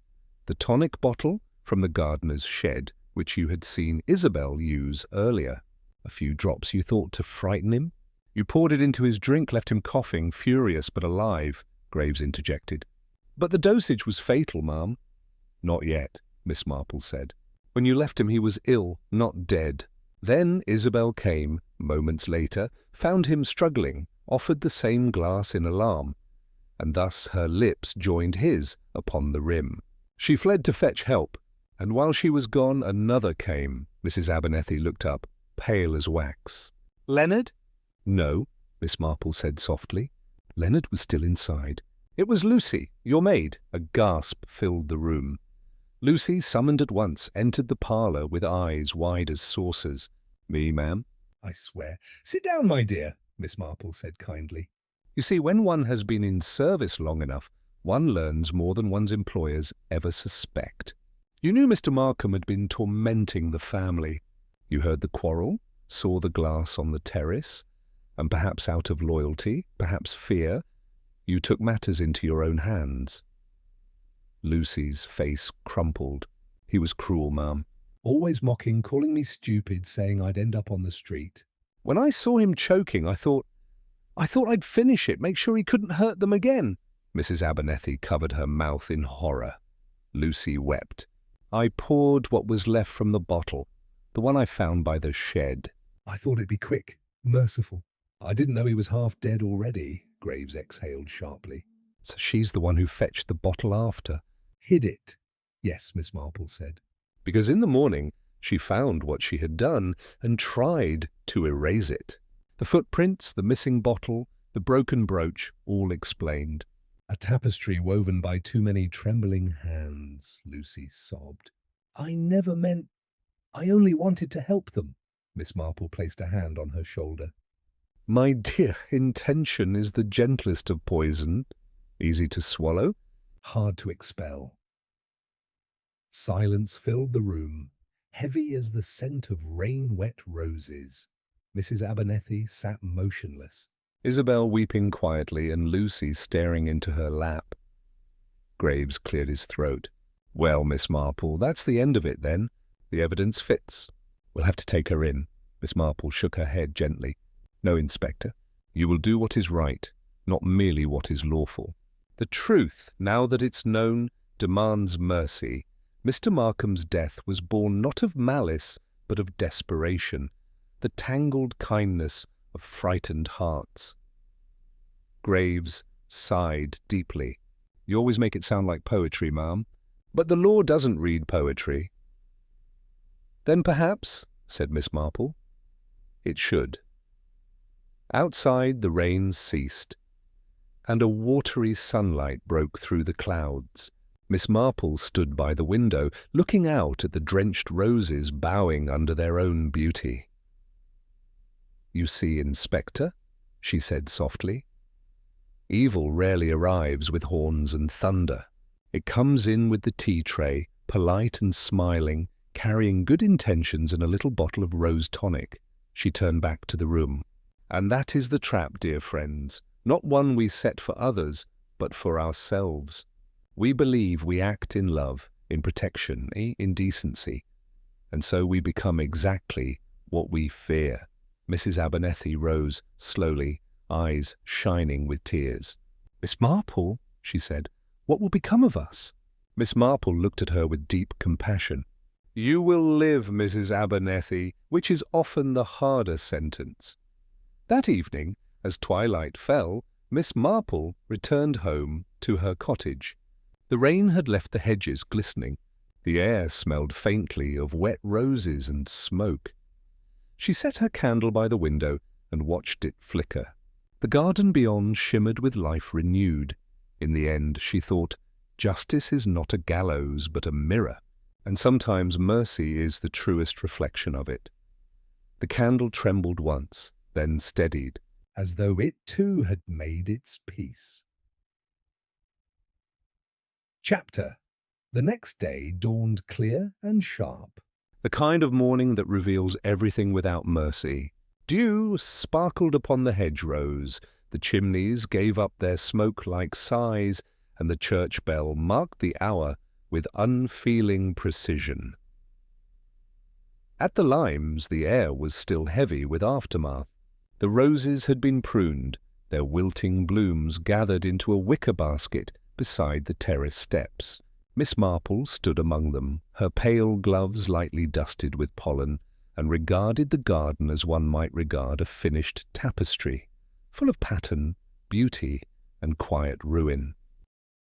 the tonic bottle from the gardener's shed, which you had seen Isabel use earlier. A few drops, you thought, to frighten him? You poured it into his drink, left him coughing, furious but alive," Graves interjected. "But the dosage was fatal, ma'am." "Not yet," Miss Marple said. "When you left him he was ill, not dead. Then Isabel came, moments later, found him struggling, offered the same glass in alarm, and thus her lips joined his upon the rim. She fled to fetch help, and while she was gone another came." Mrs. Abernethy looked up, pale as wax. "Leonard?" "No," Miss Marple said softly. Leonard was still inside. "It was Lucy, your maid." A gasp filled the room. Lucy, summoned at once, entered the parlour with eyes wide as saucers. "Me, ma'am?" "I swear. Sit down, my dear," Miss Marple said kindly. You see, when one has been in service long enough, one learns more than one's employers ever suspect. You knew Mr. Markham had been tormenting the family. You heard the quarrel, saw the glass on the terrace, and perhaps out of loyalty, perhaps fear, you took matters into your own hands. Lucy's face crumpled. "He was cruel, ma'am." "Always mocking, calling me stupid, saying I'd end up on the street." "When I saw him choking, I thought I'd finish it, make sure he couldn't hurt them again." Mrs. Abernethy covered her mouth in horror. Lucy wept. "I poured what was left from the bottle, the one I found by the shed." I thought it'd be quick, merciful. I didn't know he was half dead already, Graves exhaled sharply. "So she's the one who fetched the bottle after?" Hid it. Yes, Miss Marple said. "Because in the morning she found what she had done and tried to erase it. The footprints, the missing bottle, the broken brooch, all explained." A tapestry woven by too many trembling hands, Lucy sobbed. I only wanted to help them. Miss Marple placed a hand on her shoulder. "My dear, intention is the gentlest of poison. Easy to swallow, hard to expel." Silence filled the room, heavy as the scent of rain-wet roses. Mrs. Abernethy sat motionless. Isabel weeping quietly and Lucy staring into her lap. Graves cleared his throat. "Well, Miss Marple, that's the end of it then. The evidence fits. We'll have to take her in." Miss Marple shook her head gently. "No, Inspector. You will do what is right, not merely what is lawful. The truth, now that it's known, demands mercy. Mr. Markham's death was born not of malice, but of desperation, the tangled kindness of frightened hearts." Graves sighed deeply. "You always make it sound like poetry, ma'am. But the law doesn't read poetry." "Then perhaps," said Miss Marple, "it should." Outside the rain ceased, and a watery sunlight broke through the clouds. Miss Marple stood by the window, looking out at the drenched roses bowing under their own beauty. "You see, Inspector," she said softly, "evil rarely arrives with horns and thunder. It comes in with the tea tray, polite and smiling, carrying good intentions and a little bottle of rose tonic." She turned back to the room. "And that is the trap, dear friends, not one we set for others, but for ourselves. We believe we act in love, in protection, in decency, and so we become exactly what we fear." Mrs. Abernethy rose slowly, eyes shining with tears. "Miss Marple," she said, "what will become of us?" Miss Marple looked at her with deep compassion. "You will live, Mrs. Abernethy, which is often the harder sentence." That evening, as twilight fell, Miss Marple returned home to her cottage. The rain had left the hedges glistening. The air smelled faintly of wet roses and smoke. She set her candle by the window and watched it flicker. The garden beyond shimmered with life renewed. In the end, she thought, justice is not a gallows but a mirror, and sometimes mercy is the truest reflection of it. The candle trembled once, then steadied, as though it too had made its peace. Chapter. The next day dawned clear and sharp. The kind of morning that reveals everything without mercy. Dew sparkled upon the hedgerows, the chimneys gave up their smoke-like sighs, and the church bell marked the hour with unfeeling precision. At the limes the air was still heavy with aftermath. The roses had been pruned, their wilting blooms gathered into a wicker basket beside the terrace steps. Miss Marple stood among them, her pale gloves lightly dusted with pollen, and regarded the garden as one might regard a finished tapestry, full of pattern, beauty, and quiet ruin.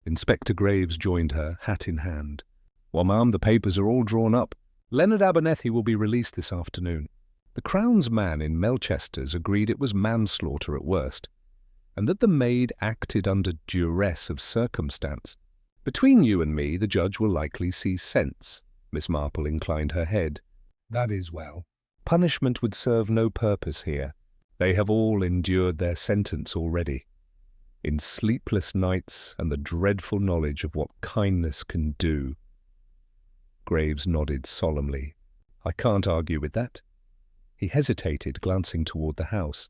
Inspector Graves joined her, hat in hand. "Well, ma'am, the papers are all drawn up. Leonard Abernethy will be released this afternoon. The Crown's man in Melchester's agreed it was manslaughter at worst, and that the maid acted under duress of circumstance. Between you and me, the judge will likely see sense." Miss Marple inclined her head. "That is well. "Punishment would serve no purpose here. They have all endured their sentence already. In sleepless nights and the dreadful knowledge of what kindness can do." Graves nodded solemnly. "I can't argue with that." He hesitated, glancing toward the house.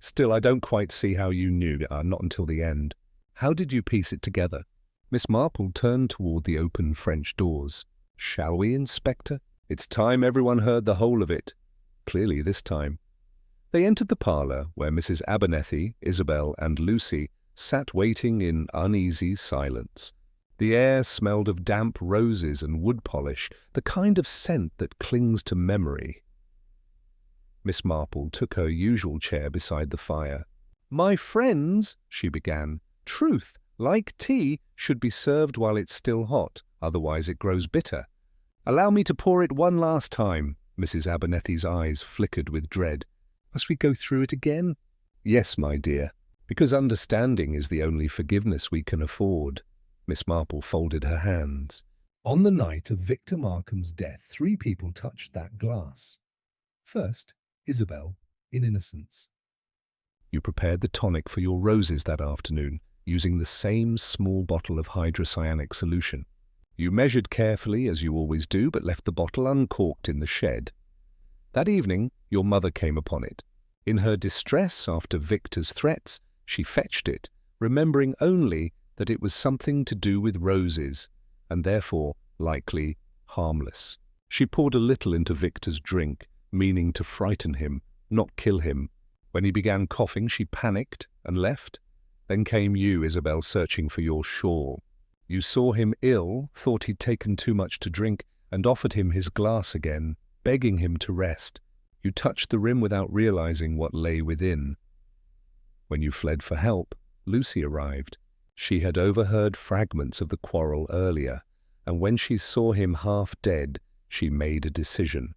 "Still, I don't quite see how you knew, not until the end. How did you piece it together?" Miss Marple turned toward the open French doors. "Shall we, Inspector? It's time everyone heard the whole of it." Clearly this time. They entered the parlour, where Mrs. Abernethy, Isabel, and Lucy sat waiting in uneasy silence. The air smelled of damp roses and wood polish, the kind of scent that clings to memory. Miss Marple took her usual chair beside the fire. "My friends," she began, "truth, like tea, should be served while it's still hot, otherwise it grows bitter. Allow me to pour it one last time." Mrs. Abernethy's eyes flickered with dread. "Must we go through it again?" "Yes, my dear, because understanding is the only forgiveness we can afford." Miss Marple folded her hands. On the night of Victor Markham's death, 3 people touched that glass. First, Isabel, in innocence. "You prepared the tonic for your roses that afternoon, using the same small bottle of hydrocyanic solution. You measured carefully, as you always do, but left the bottle uncorked in the shed. That evening, your mother came upon it. In her distress after Victor's threats, she fetched it, remembering only that it was something to do with roses, and therefore likely harmless. She poured a little into Victor's drink, meaning to frighten him, not kill him. When he began coughing, she panicked and left. Then came you, Isabel, searching for your shawl. You saw him ill, thought he'd taken too much to drink, and offered him his glass again, begging him to rest. You touched the rim without realizing what lay within. When you fled for help, Lucy arrived. She had overheard fragments of the quarrel earlier, and when she saw him half dead, she made a decision.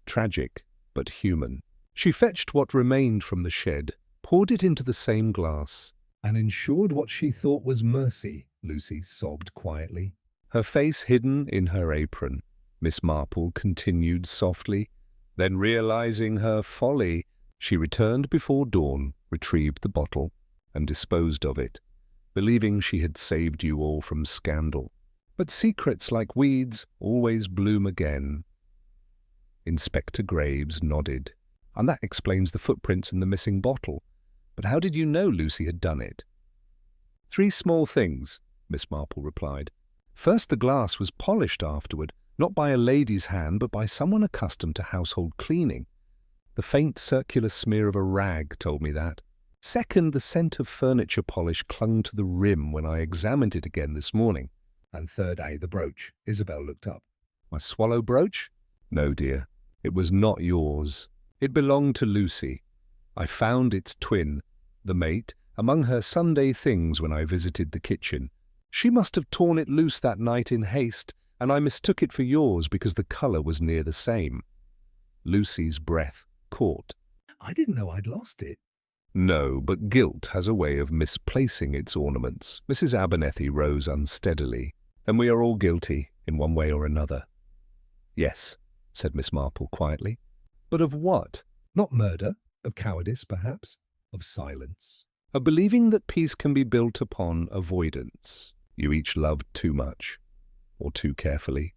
Tragic, but human. She fetched what remained from the shed, poured it into the same glass, and ensured what she thought was mercy, Lucy sobbed quietly. her face hidden in her apron. Miss Marple continued softly. Then, realizing her folly, she returned before dawn, retrieved the bottle, and disposed of it, believing she had saved you all from scandal. But secrets, like weeds, always bloom again. Inspector Graves nodded. "And that explains the footprints in the missing bottle. But how did you know Lucy had done it?" "3 small things," Miss Marple replied. "First, the glass was polished afterward, not by a lady's hand, but by someone accustomed to household cleaning. The faint circular smear of a rag told me that. Second, the scent of furniture polish clung to the rim when I examined it again this morning." And third, the brooch. Isabel looked up. "My swallow brooch? No, dear. It was not yours. It belonged to Lucy. I found its twin, the mate, among her Sunday things when I visited the kitchen. She must have torn it loose that night in haste, and I mistook it for yours because the colour was near the same." Lucy's breath caught. "I didn't know I'd lost it." "No, but guilt has a way of misplacing its ornaments." Mrs. Abernethy rose unsteadily. "Then we are all guilty, in one way or another." "Yes," said Miss Marple quietly. "But of what?" "Not murder. Of cowardice, perhaps. Of silence." "Of believing that peace can be built upon avoidance. You each loved too much, or too carefully."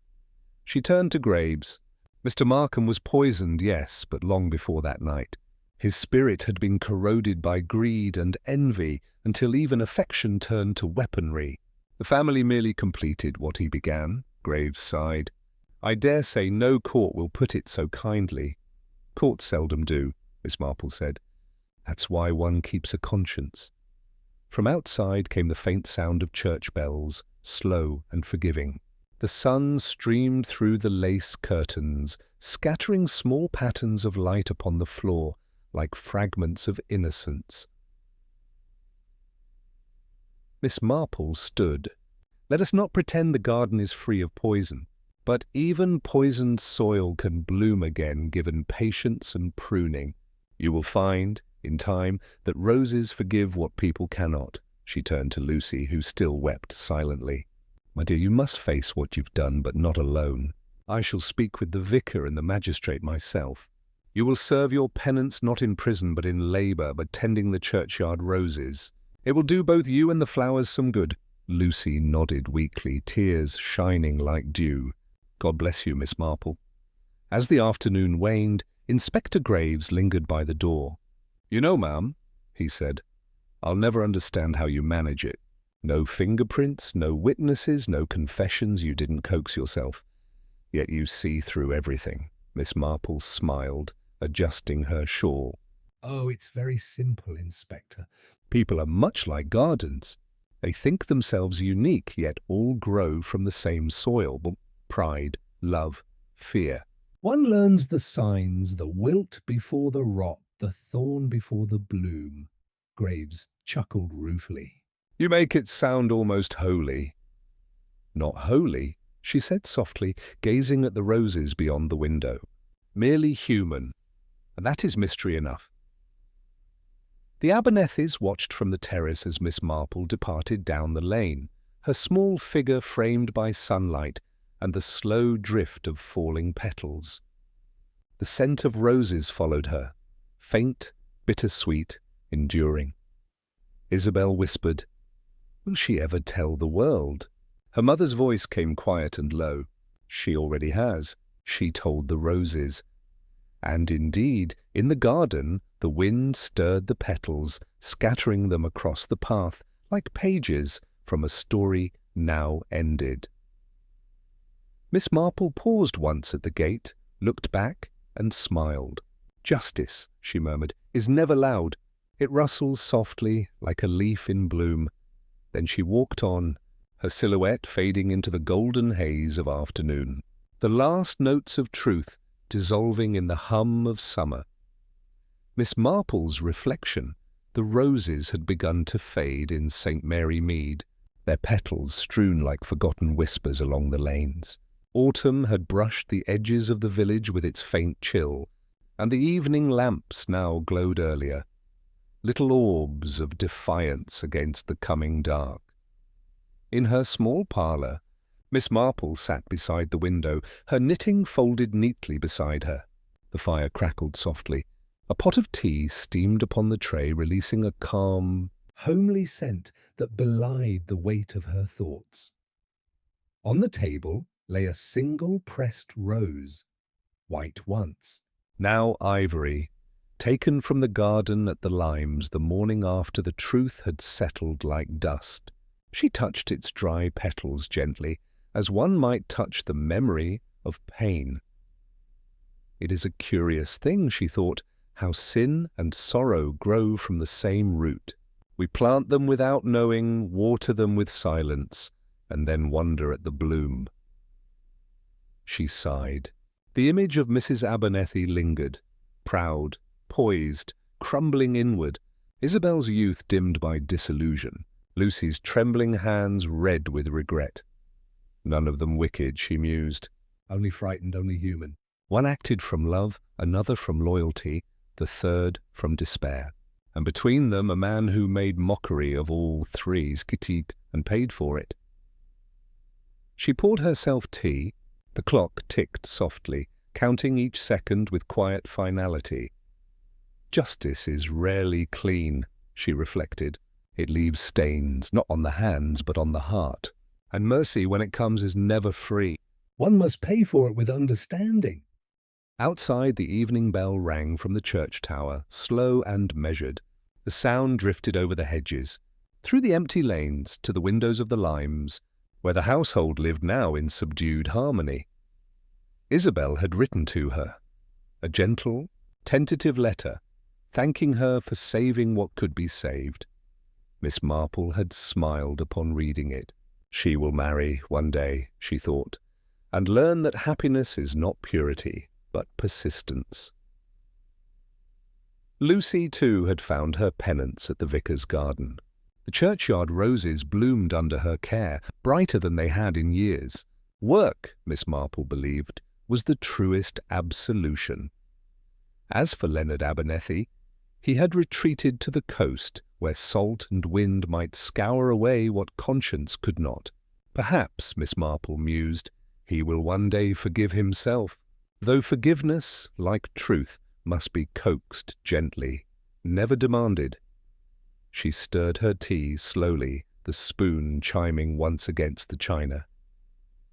She turned to Graves. "Mr. Markham was poisoned, yes, but long before that night. His spirit had been corroded by greed and envy until even affection turned to weaponry. The family merely completed what he began." Graves sighed. "I dare say no court will put it so kindly." "Courts seldom do," Miss Marple said. "That's why one keeps a conscience." From outside came the faint sound of church bells, slow and forgiving. The sun streamed through the lace curtains, scattering small patterns of light upon the floor, like fragments of innocence. Miss Marple stood. "Let us not pretend the garden is free of poison, but even poisoned soil can bloom again given patience and pruning. You will find, in time, that roses forgive what people cannot." She turned to Lucy, who still wept silently. "My dear, you must face what you've done, but not alone. I shall speak with the vicar and the magistrate myself. You will serve your penance not in prison but in labour, but tending the churchyard roses. It will do both you and the flowers some good." Lucy nodded weakly, tears shining like dew. "God bless you, Miss Marple." As the afternoon waned, Inspector Graves lingered by the door. "You know, ma'am," he said, "I'll never understand how you manage it. No fingerprints, no witnesses, no confessions, you didn't coax yourself. Yet you see through everything." Miss Marple smiled, adjusting her shawl. "Oh, it's very simple, Inspector. People are much like gardens. They think themselves unique, yet all grow from the same soil: pride, love, fear. One learns the signs, the wilt before the rot, the thorn before the bloom. Graves chuckled ruefully. You make it sound almost holy. Not holy, she said softly, gazing at the roses beyond the window. Merely human, and that is mystery enough. The Abernethys watched from the terrace as Miss Marple departed down the lane, her small figure framed by sunlight and the slow drift of falling petals. The scent of roses followed her, faint, bittersweet, enduring. Isabel whispered, "Will she ever tell the world?" Her mother's voice came quiet and low. "She already has. She told the roses." And indeed, in the garden, the wind stirred the petals, scattering them across the path like pages from a story now ended. Miss Marple paused once at the gate, looked back, and smiled. "Justice," she murmured, "is never loud. It rustles softly like a leaf in bloom." Then she walked on, her silhouette fading into the golden haze of afternoon, the last notes of truth dissolving in the hum of summer. Miss Marple's reflection: the roses had begun to fade in St. Mary Mead, their petals strewn like forgotten whispers along the lanes. Autumn had brushed the edges of the village with its faint chill, and the evening lamps now glowed earlier, little orbs of defiance against the coming dark. In her small parlour, Miss Marple sat beside the window, her knitting folded neatly beside her. The fire crackled softly. A pot of tea steamed upon the tray, releasing a calm, homely scent that belied the weight of her thoughts. On the table lay a single pressed rose, white once, now ivory, taken from the garden at the limes the morning after the truth had settled like dust. She touched its dry petals gently, as one might touch the memory of pain. It is a curious thing, she thought, how sin and sorrow grow from the same root. We plant them without knowing, water them with silence, and then wonder at the bloom. She sighed. The image of Mrs. Abernethy lingered, proud, poised, crumbling inward, Isabel's youth dimmed by disillusion, Lucy's trembling hands red with regret. None of them wicked, she mused. Only frightened, only human. One acted from love, another from loyalty, the third from despair. And between them a man who made mockery of all three, skittied, and paid for it. She poured herself tea. The clock ticked softly, counting each second with quiet finality. Justice is rarely clean, she reflected. It leaves stains, not on the hands, but on the heart. And mercy, when it comes, is never free. One must pay for it with understanding. Outside, the evening bell rang from the church tower, slow and measured. The sound drifted over the hedges, through the empty lanes to the windows of the limes, where the household lived now in subdued harmony. Isabel had written to her, a gentle, tentative letter, thanking her for saving what could be saved. Miss Marple had smiled upon reading it. She will marry one day, she thought, and learn that happiness is not purity, but persistence. Lucy, too, had found her penance at the vicar's garden. The churchyard roses bloomed under her care, brighter than they had in years. Work, Miss Marple believed, was the truest absolution. As for Leonard Abernethy, he had retreated to the coast, where salt and wind might scour away what conscience could not. Perhaps, Miss Marple mused, he will one day forgive himself, though forgiveness, like truth, must be coaxed gently, never demanded. She stirred her tea slowly, the spoon chiming once against the china.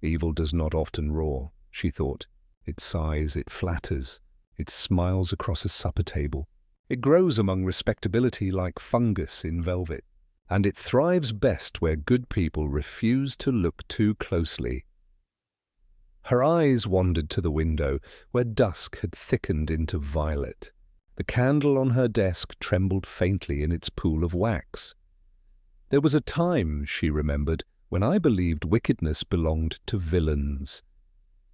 Evil does not often roar, she thought. It sighs, it flatters, it smiles across a supper table. It grows among respectability like fungus in velvet, and it thrives best where good people refuse to look too closely. Her eyes wandered to the window, where dusk had thickened into violet. The candle on her desk trembled faintly in its pool of wax. There was a time, she remembered, when I believed wickedness belonged to villains,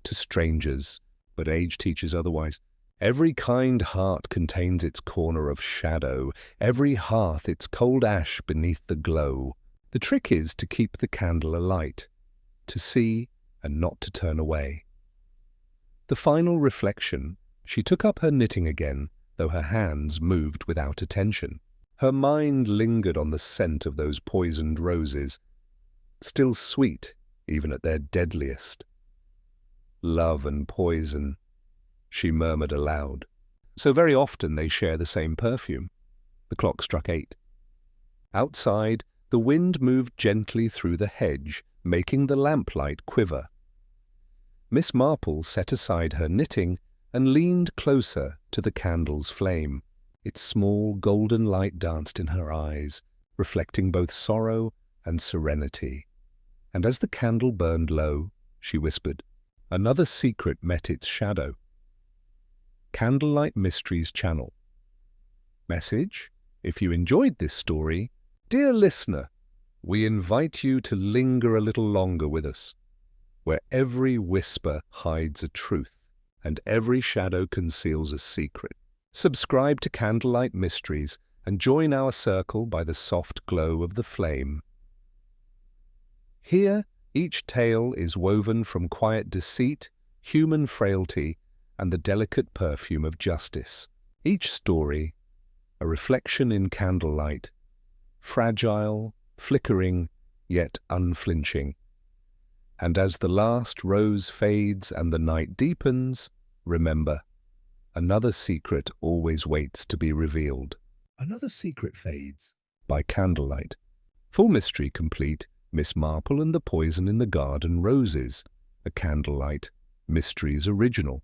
to strangers, but age teaches otherwise. Every kind heart contains its corner of shadow, every hearth its cold ash beneath the glow. The trick is to keep the candle alight, to see and not to turn away. The final reflection, she took up her knitting again, though her hands moved without attention. Her mind lingered on the scent of those poisoned roses, still sweet even at their deadliest. Love and poison, she murmured aloud. So very often they share the same perfume. The clock struck 8. Outside, the wind moved gently through the hedge, making the lamplight quiver. Miss Marple set aside her knitting and leaned closer to the candle's flame. Its small golden light danced in her eyes, reflecting both sorrow and serenity. And as the candle burned low, she whispered, "Another secret met its shadow." Candlelight Mysteries channel. Message: if you enjoyed this story, dear listener, we invite you to linger a little longer with us, where every whisper hides a truth and every shadow conceals a secret. Subscribe to Candlelight Mysteries and join our circle by the soft glow of the flame. Here, each tale is woven from quiet deceit, human frailty, and the delicate perfume of justice. Each story, a reflection in candlelight, fragile, flickering, yet unflinching. And as the last rose fades and the night deepens, remember, another secret always waits to be revealed. Another secret fades. By Candlelight. Full mystery complete, Miss Marple and the Poison in the Garden Roses, a Candlelight Mysteries original.